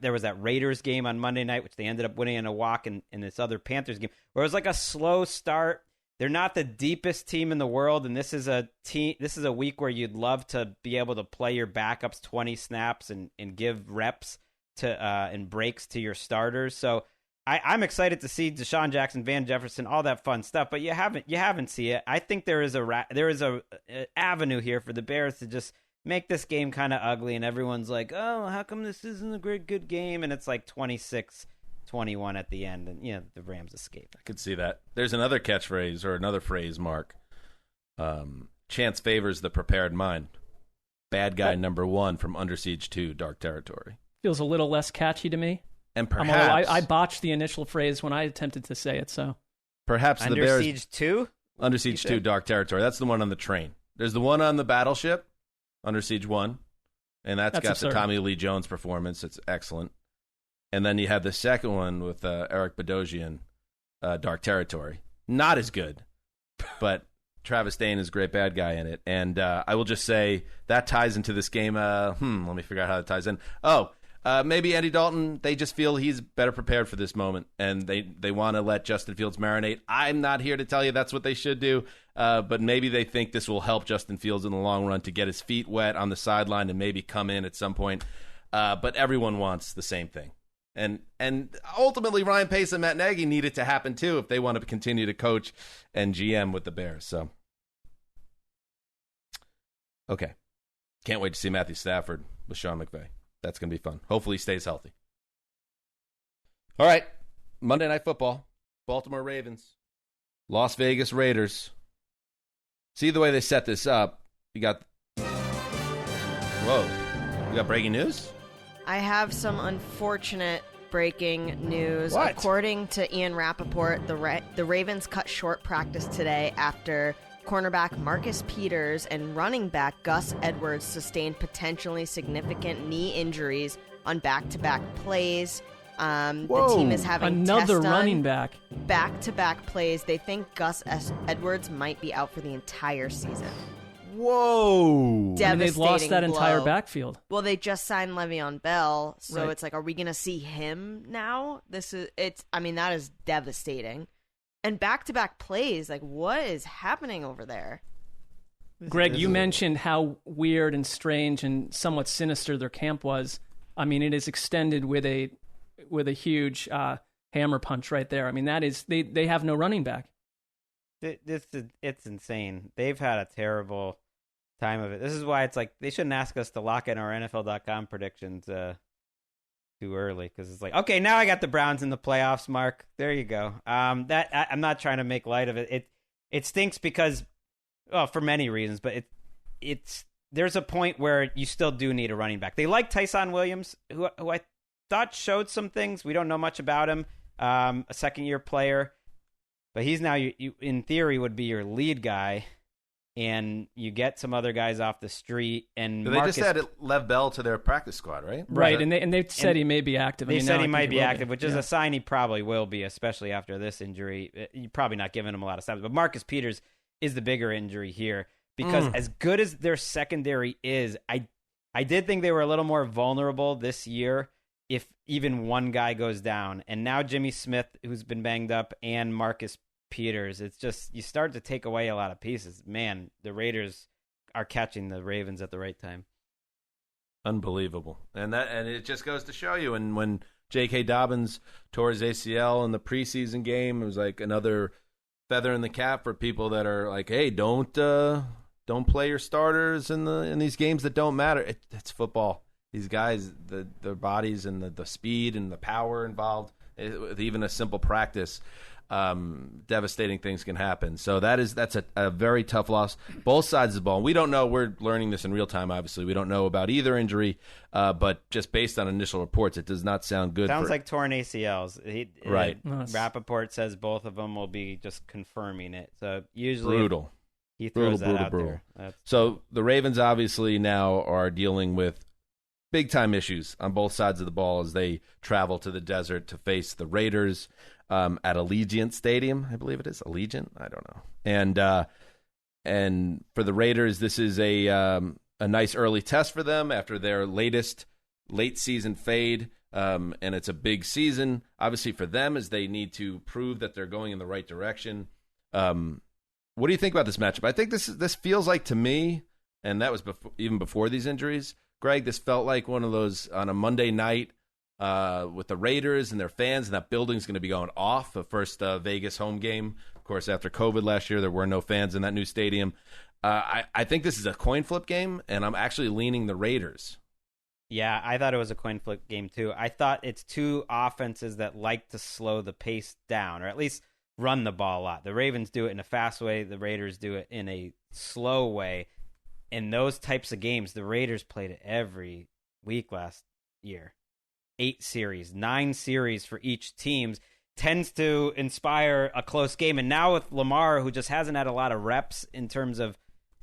There was that Raiders game on Monday night, which they ended up winning in a walk, in this other Panthers game, where it was a slow start. They're not the deepest team in the world, and this is a week where you'd love to be able to play your backups 20 snaps and give reps to and breaks to your starters. So I'm excited to see Deshaun Jackson, Van Jefferson, all that fun stuff, but you haven't seen it. I think there is a avenue here for the Bears to just make this game kind of ugly, and everyone's like, oh, how come this isn't a good game? And it's 26-21 at the end, and the Rams escape. I could see that. There's another catchphrase or another phrase, Mark. Chance favors the prepared mind. Bad guy number 1 from Under Siege 2, Dark Territory. Feels a little less catchy to me. And perhaps I botched the initial phrase when I attempted to say it. So perhaps Under the Bears. Siege 2? Under Siege 2, Dark Territory. That's the one on the train. There's the one on the battleship, Under Siege 1, and that's got absurd. The Tommy Lee Jones performance. It's excellent. And then you have the second one with Eric Bogosian, Dark Territory. Not as good, but Travis Dane is a great bad guy in it. And I will just say that ties into this game. Let me figure out how that ties in. Maybe Andy Dalton, they just feel he's better prepared for this moment, and they want to let Justin Fields marinate. I'm not here to tell you that's what they should do, but maybe they think this will help Justin Fields in the long run to get his feet wet on the sideline and maybe come in at some point. But everyone wants the same thing. And ultimately, Ryan Pace and Matt Nagy need it to happen, too, if they want to continue to coach and GM with the Bears. So, okay. Can't wait to see Matthew Stafford with Sean McVay. That's going to be fun. Hopefully he stays healthy. All right. Monday Night Football. Baltimore Ravens. Las Vegas Raiders. See the way they set this up. You got... Whoa. We got breaking news? I have some unfortunate breaking news. What? According to Ian Rappaport, the Ravens cut short practice today after cornerback Marcus Peters and running back Gus Edwards sustained potentially significant knee injuries on back-to-back plays. The team is having another running back. Back-to-back plays. They think Gus Edwards might be out for the entire season. Whoa. Devastating they've lost that blow. entire backfield. Well, they just signed Le'Veon Bell, so Right. it's like, are we going to see him now? That is devastating. And back-to-back plays, like, what is happening over there? Greg, you mentioned how weird and strange and somewhat sinister their camp was. I mean, it is extended with a huge hammer punch right there. I mean, that is they have no running back. It's insane. They've had a terrible time of it. This is why it's like they shouldn't ask us to lock in our NFL.com predictions too early, because it's like, okay, now I got the Browns in the playoffs, Mark. There you go. I'm not trying to make light of it. It stinks because, well, for many reasons, but there's a point where you still do need a running back. They like Tyson Williams, who I thought showed some things. We don't know much about him. A second-year player, but he's now you in theory would be your lead guy, and you get some other guys off the street. And But they just added Lev Bell to their practice squad, right? Right, and they said he may be active. They said he might be active, which is a sign he probably will be, especially after this injury. You're probably not giving him a lot of snaps, but Marcus Peters is the bigger injury here, because as good as their secondary is, I did think they were a little more vulnerable this year if even one guy goes down. And now Jimmy Smith, who's been banged up, and Marcus Peters, it's just, you start to take away a lot of pieces. Man, the Raiders are catching the Ravens at the right time. Unbelievable. And it just goes to show you. And when J.K. Dobbins tore his ACL in the preseason game, it was like another feather in the cap for people that are like, hey, don't play your starters in these games that don't matter. It's football. These guys, their bodies and the speed and the power involved, with even a simple practice, devastating things can happen. So that's a very tough loss. Both sides of the ball. And we don't know. We're learning this in real time, obviously. We don't know about either injury, but just based on initial reports, it does not sound good. Sounds like torn ACLs. Right. Rappaport says both of them will be just confirming it. So usually brutal. He throws that out there. So the Ravens obviously now are dealing with big-time issues on both sides of the ball as they travel to the desert to face the Raiders at Allegiant Stadium, I believe it is. Allegiant? I don't know. And for the Raiders, this is a nice early test for them after their latest late-season fade, and it's a big season, obviously, for them, as they need to prove that they're going in the right direction. What do you think about this matchup? I think this feels like, to me, and that was even before these injuries, Greg, this felt like one of those on a Monday night with the Raiders and their fans, and that building's going to be going off. The first Vegas home game. Of course, after COVID last year, there were no fans in that new stadium. I think this is a coin flip game, and I'm actually leaning the Raiders. Yeah, I thought it was a coin flip game, too. I thought it's two offenses that like to slow the pace down, or at least run the ball a lot. The Ravens do it in a fast way. The Raiders do it in a slow way. In those types of games, the Raiders played it every week last year. 8 series, 9 series for each team tends to inspire a close game. And now with Lamar, who just hasn't had a lot of reps in terms of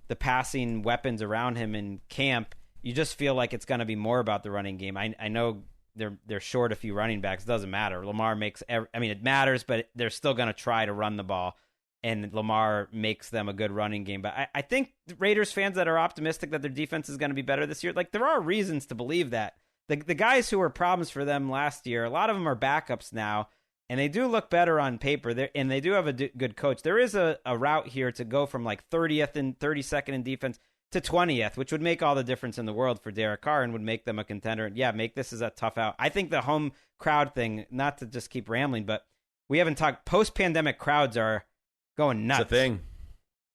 the passing weapons around him in camp, you just feel like it's going to be more about the running game. I know they're short a few running backs. It doesn't matter. Lamar it matters, but they're still going to try to run the ball. And Lamar makes them a good running game. But I think Raiders fans that are optimistic that their defense is going to be better this year, like, there are reasons to believe that. The guys who were problems for them last year, a lot of them are backups now, and they do look better on paper, and they do have a good coach. There is a route here to go from like 30th and 32nd in defense to 20th, which would make all the difference in the world for Derek Carr and would make them a contender. Yeah, make this as a tough out. I think the home crowd thing, not to just keep rambling, but we haven't talked, post-pandemic crowds are going nuts. It's a thing.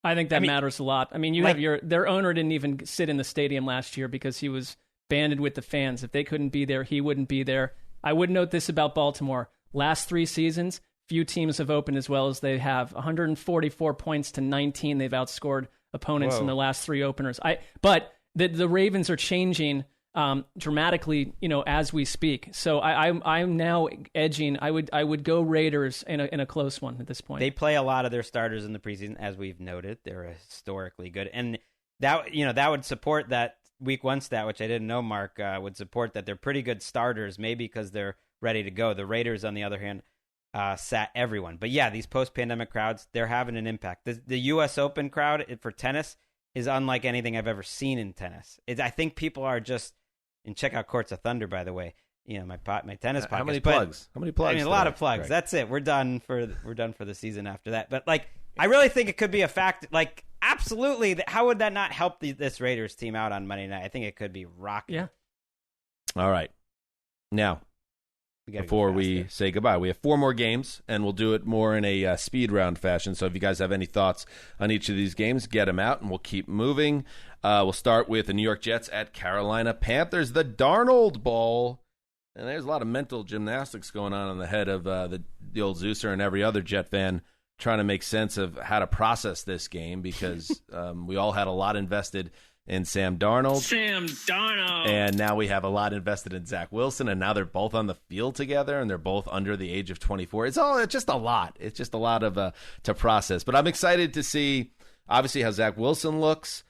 I think that matters a lot. I mean, their owner didn't even sit in the stadium last year because he was banded with the fans. If they couldn't be there, he wouldn't be there. I would note this about Baltimore. Last 3 seasons, few teams have opened as well as they have. 144 points to 19. They've outscored opponents in the last 3 openers. But the Ravens are changing dramatically, as we speak. So I'm now edging. I would go Raiders in a close one at this point. They play a lot of their starters in the preseason, as we've noted. They're historically good, and that would support that week 1 stat, which I didn't know. Mark would support that they're pretty good starters, maybe because they're ready to go. The Raiders, on the other hand, sat everyone. But yeah, these post-pandemic crowds, they're having an impact. The U.S. Open crowd for tennis is unlike anything I've ever seen in tennis. I think people are just, and check out Courts of Thunder, by the way. My tennis podcast. How many plugs? How many plugs? I mean, a lot of plugs. Greg. That's it. We're done for the season after that. But I really think it could be a fact. Absolutely. How would that not help this Raiders team out on Monday night? I think it could be rocking. Yeah. All right. Now, before we say goodbye, we have 4 more games, and we'll do it more in a speed round fashion. So if you guys have any thoughts on each of these games, get them out, and we'll keep moving. We'll start with the New York Jets at Carolina Panthers, the Darnold Bowl. And there's a lot of mental gymnastics going on in the head of the old Zeuser and every other Jet fan trying to make sense of how to process this game because we all had a lot invested in Sam Darnold. And now we have a lot invested in Zach Wilson, and now they're both on the field together, and they're both under the age of 24. It's just a lot. It's just a lot of to process. But I'm excited to see, obviously, how Zach Wilson looks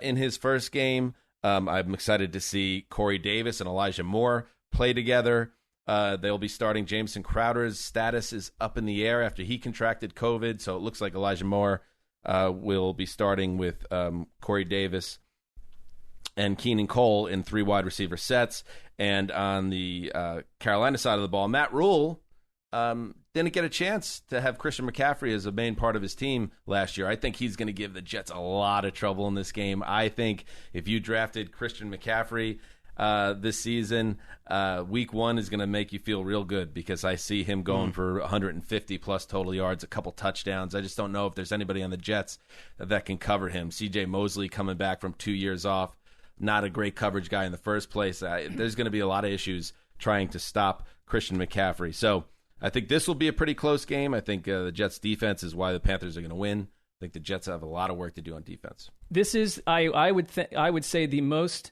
in his first game. I'm excited to see Corey Davis and Elijah Moore play together. They'll be starting. Jameson Crowder's status is up in the air after he contracted COVID, so it looks like Elijah Moore will be starting with Corey Davis and Keenan Cole in 3 wide receiver sets. And on the Carolina side of the ball, Matt Rule didn't get a chance to have Christian McCaffrey as a main part of his team last year. I think he's going to give the Jets a lot of trouble in this game. I think if you drafted Christian McCaffrey this season, week 1 is going to make you feel real good because I see him going for 150-plus total yards, a couple touchdowns. I just don't know if there's anybody on the Jets that can cover him. C.J. Mosley coming back from 2 years off, not a great coverage guy in the first place. There's going to be a lot of issues trying to stop Christian McCaffrey. So I think this will be a pretty close game. I think the Jets' defense is why the Panthers are going to win. I think the Jets have a lot of work to do on defense. This is, I would say, the most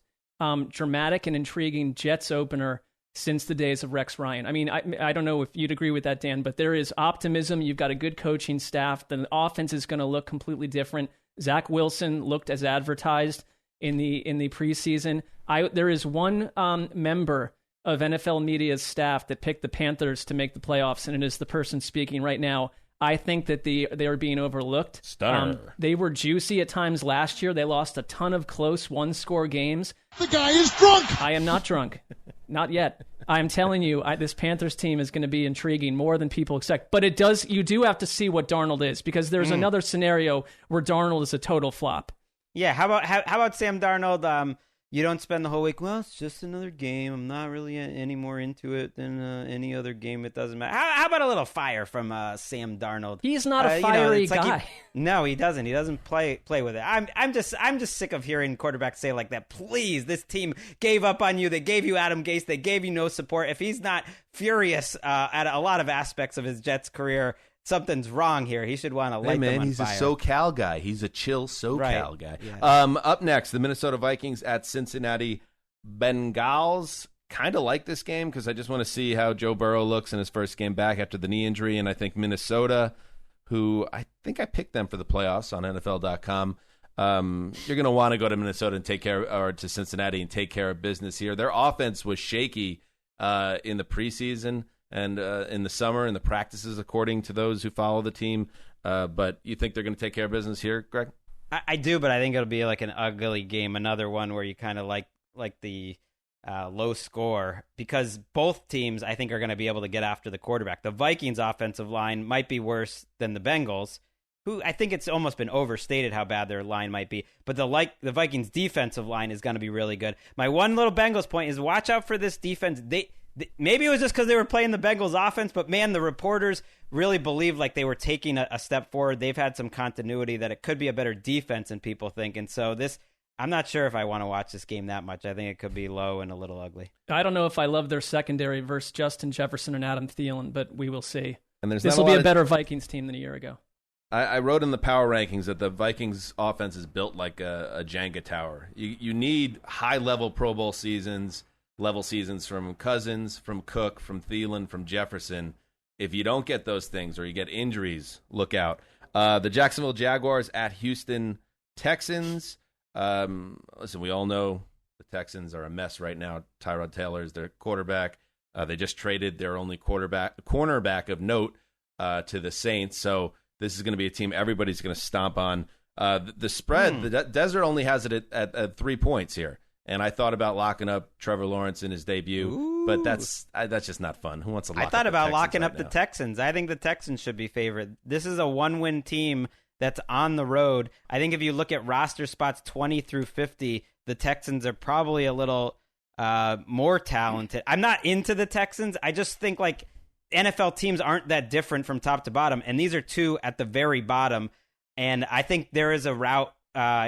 dramatic and intriguing Jets opener since the days of Rex Ryan. I mean, I don't know if you'd agree with that, Dan, but there is optimism. You've got a good coaching staff. The offense is going to look completely different. Zach Wilson looked as advertised in the preseason. There is one member of NFL media's staff that picked the Panthers to make the playoffs, and it is the person speaking right now. I think that they are being overlooked. They were juicy at times last year. They lost a ton of close one-score games. The guy is drunk. I am not drunk. Not yet. I'm telling you, this Panthers team is going to be intriguing more than people expect. But you do have to see what Darnold is, because there's another scenario where Darnold is a total flop. Yeah, how about Sam Darnold? You don't spend the whole week, well, it's just another game. I'm not really any more into it than any other game. It doesn't matter. How about a little fire from Sam Darnold? He's not a fiery guy. No, he doesn't. He doesn't play with it. I'm just sick of hearing quarterbacks say like that. Please, this team gave up on you. They gave you Adam Gase. They gave you no support. If he's not furious at a lot of aspects of his Jets career, something's wrong here. He should want to light them on he's fire. He's a SoCal guy. He's a chill SoCal guy. Yeah. Up next, the Minnesota Vikings at Cincinnati Bengals. Kind of like this game because I just want to see how Joe Burrow looks in his first game back after the knee injury. And I think Minnesota, who I think I picked them for the playoffs on NFL.com, you're going to want to go to Minnesota and to Cincinnati and take care of business here. Their offense was shaky in the preseason and in the summer in the practices, according to those who follow the team. But you think they're going to take care of business here, Greg? I do, but I think it'll be like an ugly game, another one where you kind of like the low score, because both teams, I think, are going to be able to get after the quarterback. The Vikings' offensive line might be worse than the Bengals, who I think it's almost been overstated how bad their line might be. But the Vikings' defensive line is going to be really good. My one little Bengals point is watch out for this defense. Maybe it was just because they were playing the Bengals offense, but man, the reporters really believed like they were taking a step forward. They've had some continuity that it could be a better defense than people think. And so I'm not sure if I want to watch this game that much. I think it could be low and a little ugly. I don't know if I love their secondary versus Justin Jefferson and Adam Thielen, but we will see. And this will be a better Vikings team than a year ago. I wrote in the power rankings that the Vikings offense is built like a Jenga tower. You need high-level Pro Bowl level seasons from Cousins, from Cook, from Thielen, from Jefferson. If you don't get those things or you get injuries, look out. The Jacksonville Jaguars at Houston Texans. Listen, we all know the Texans are a mess right now. Tyrod Taylor is their quarterback. They just traded their only cornerback of note to the Saints. So this is going to be a team everybody's going to stomp on. The spread, the Desert only has it at 3 points here. And I thought about locking up Trevor Lawrence in his debut, but that's just not fun. Who wants to lock up the Texans? I thought about locking up the Texans. I think the Texans should be favored. This is a one-win team that's on the road. I think if you look at roster spots 20 through 50, the Texans are probably a little more talented. I'm not into the Texans. I just think like NFL teams aren't that different from top to bottom, and these are two at the very bottom. And I think there is a route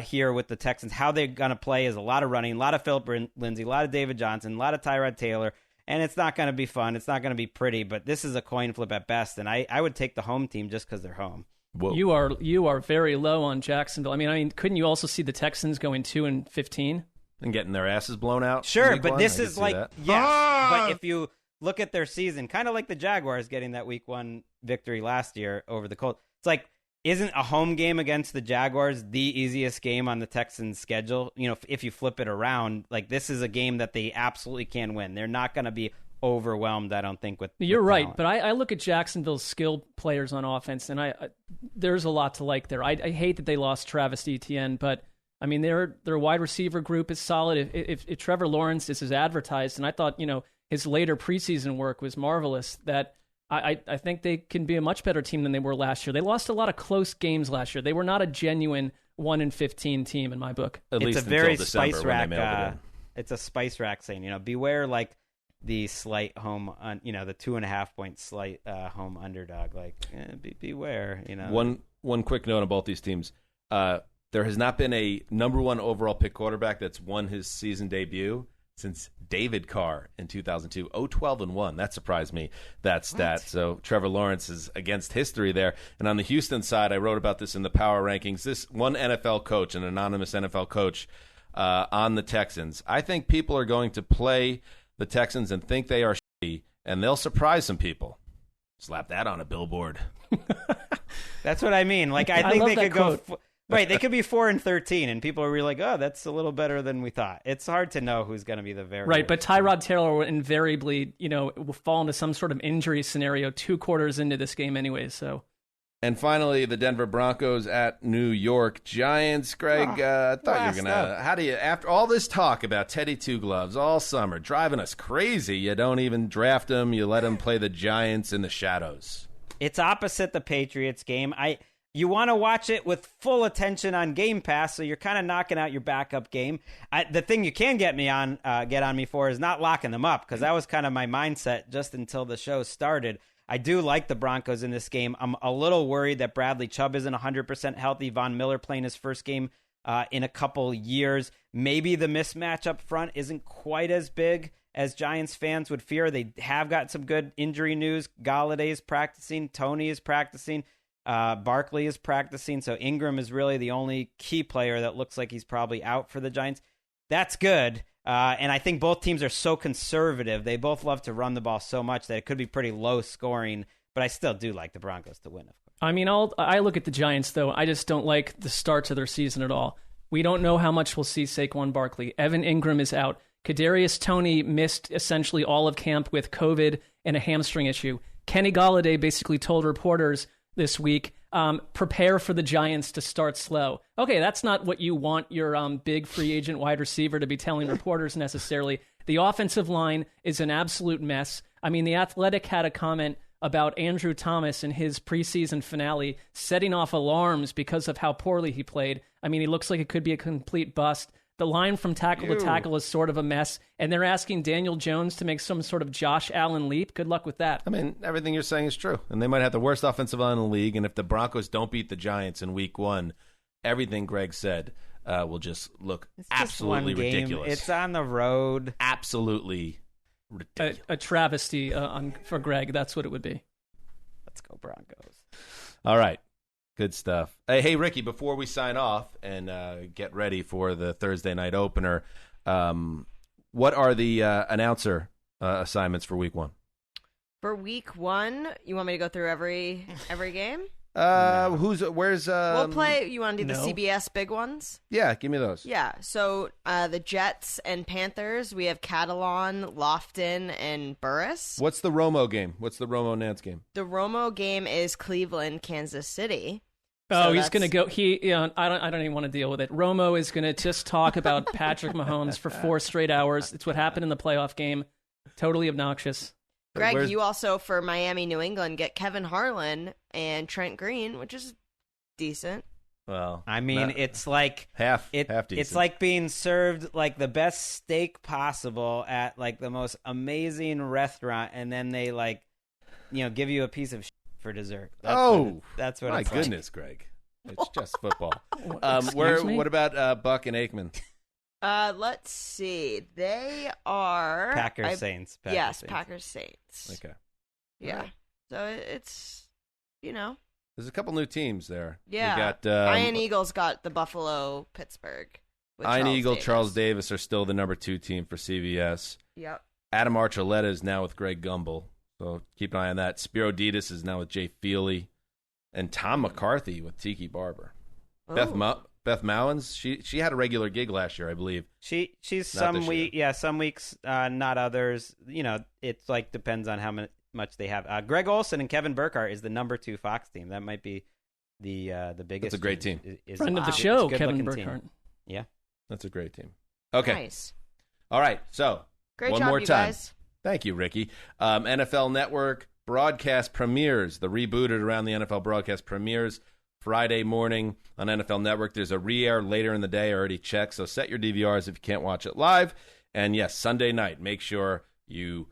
here with the Texans. How they're going to play is a lot of running, a lot of Philip Lindsay, a lot of David Johnson, a lot of Tyrod Taylor, and it's not going to be fun. It's not going to be pretty, but this is a coin flip at best, and I would take the home team just because they're home. Whoa. You are very low on Jacksonville. I mean, couldn't you also see the Texans going 2-15 and getting their asses blown out? Sure, but this is like but if you look at their season, kind of like the Jaguars getting that Week 1 victory last year over the Colts. It's like, isn't a home game against the Jaguars the easiest game on the Texans' schedule? You know, if you flip it around, like this is a game that they absolutely can win. They're not going to be overwhelmed, I don't think. You're right, but I look at Jacksonville's skilled players on offense, and there's a lot to like there. I hate that they lost Travis Etienne, but I mean their wide receiver group is solid. If Trevor Lawrence is as advertised, and I thought his later preseason work was marvelous, that I think they can be a much better team than they were last year. They lost a lot of close games last year. They were not a genuine 1-15 team in my book. It's a very spice rack. It's a spice rack saying, beware like the slight home, the 2.5 point slight home underdog. Like, beware. One quick note on both these teams. There has not been a number 1 overall pick quarterback that's won his season debut since David Carr in 2002. 0-12-1. That surprised me, that stat. So Trevor Lawrence is against history there. And on the Houston side, I wrote about this in the power rankings. This one NFL coach, an anonymous NFL coach on the Texans. I think people are going to play the Texans and think they are shitty, and they'll surprise some people. Slap that on a billboard. That's what I mean. Like, I think they could go... Right, they could be 4-13, and people are really like, "Oh, that's a little better than we thought." It's hard to know who's going to be the very right. But Tyrod Taylor will invariably, will fall into some sort of injury scenario 2 quarters into this game, anyway. So, and finally, the Denver Broncos at New York Giants. Greg, I thought you were gonna. How do you, after all this talk about Teddy Two Gloves all summer, driving us crazy, you don't even draft him? You let him play the Giants in the shadows. It's opposite the Patriots game. You want to watch it with full attention on Game Pass, so you're kind of knocking out your backup game. The thing you can get on me for is not locking them up, because that was kind of my mindset just until the show started. I do like the Broncos in this game. I'm a little worried that Bradley Chubb isn't 100% healthy. Von Miller playing his first game in a couple years. Maybe the mismatch up front isn't quite as big as Giants fans would fear. They have got some good injury news. Galladay is practicing. Tony is practicing. Barkley is practicing, so Ingram is really the only key player that looks like he's probably out for the Giants. That's good, and I think both teams are so conservative. They both love to run the ball so much that it could be pretty low scoring, but I still do like the Broncos to win, of course. I mean, I look at the Giants, though. I just don't like the start to their season at all. We don't know how much we'll see Saquon Barkley. Evan Ingram is out. Kadarius Toney missed essentially all of camp with COVID and a hamstring issue. Kenny Galladay basically told reporters this week, prepare for the Giants to start slow. Okay, that's not what you want your big free agent wide receiver to be telling reporters necessarily. The offensive line is an absolute mess. I mean, The Athletic had a comment about Andrew Thomas in his preseason finale setting off alarms because of how poorly he played. I mean, he looks like it could be a complete bust. The line from tackle to tackle is sort of a mess, and they're asking Daniel Jones to make some sort of Josh Allen leap. Good luck with that. I mean, everything you're saying is true, and they might have the worst offensive line in the league, and if the Broncos don't beat the Giants in Week 1, everything Greg said will just look absolutely ridiculous. It's on the road. Absolutely ridiculous. A travesty for Greg, that's what it would be. Let's go Broncos. All right. Good stuff. Hey, Ricky, before we sign off and get ready for the Thursday night opener, what are the announcer assignments for Week 1? For Week 1, you want me to go through every game? Where's we'll play. You want to do the CBS big ones? Yeah, give me those. Yeah. So the Jets and Panthers, we have Catalan, Lofton, and Burris. What's the Romo game? What's the Romo Nance game? The Romo game is Cleveland, Kansas City. Oh, he's going to go. I don't even want to deal with it. Romo is going to just talk about Patrick Mahomes for 4 straight hours. It's what happened in the playoff game. Totally obnoxious. Greg, you also, for Miami, New England, get Kevin Harlan and Trent Green, which is decent. Well, I mean, it's like half decent. It's like being served like the best steak possible at like the most amazing restaurant, and then they like, give you a piece of shit for dessert. That's what my it's goodness, Greg. It's just football. Excuse me? What about Buck and Aikman? Let's see. They are Packers Saints. Packers Saints. Okay. Yeah. Right. So it's There's a couple new teams there. Yeah. We got Iron Eagles got the Buffalo Pittsburgh. Iron Eagle, Charles Davis are still the number 2 team for CVS. Yep. Adam Archuleta is now with Greg Gumbel, so keep an eye on that. Spiro Ditas is now with Jay Feely, and Tom McCarthy with Tiki Barber. Oh. Beth Mowins, she had a regular gig last year, I believe. She's Not some weeks, not others. It's like depends on how much they have. Greg Olson and Kevin Burkhardt is the number 2 Fox team. That might be the biggest. That's a great team. Friend of the show, Kevin Burkhardt. Team. Yeah, that's a great team. Okay, nice. All right. So great one job, more you time. Guys. Thank you, Ricky. NFL Network broadcast premieres. The rebooted Around the NFL broadcast premieres Friday morning on NFL Network. There's a re-air later in the day. I already checked, so set your DVRs if you can't watch it live. And yes, Sunday night, make sure you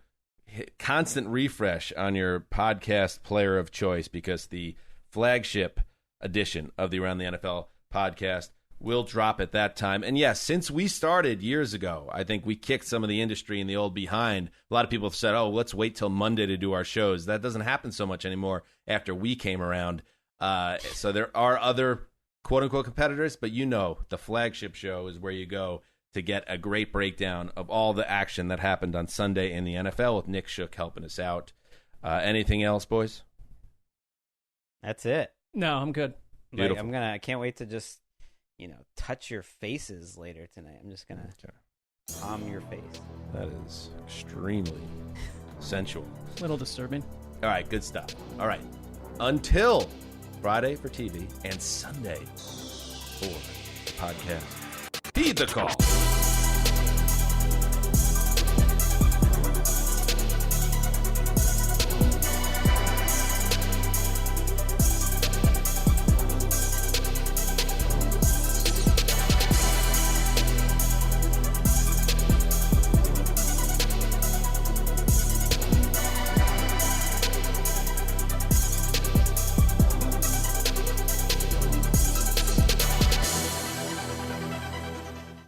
hit constant refresh on your podcast player of choice, because the flagship edition of the Around the NFL podcast will drop at that time. And yes, since we started years ago, I think we kicked some of the industry in the old behind. A lot of people have said, let's wait till Monday to do our shows. That doesn't happen so much anymore after we came around. So there are other quote-unquote competitors, but the flagship show is where you go to get a great breakdown of all the action that happened on Sunday in the NFL, with Nick Shook helping us out. Anything else, boys? That's it. No, I'm good. Beautiful. I can't wait to just, touch your faces later tonight. I'm just going to palm your face. That is extremely sensual. A little disturbing. All right, good stuff. All right. Until Friday for TV and Sunday for the podcast. Heed the call.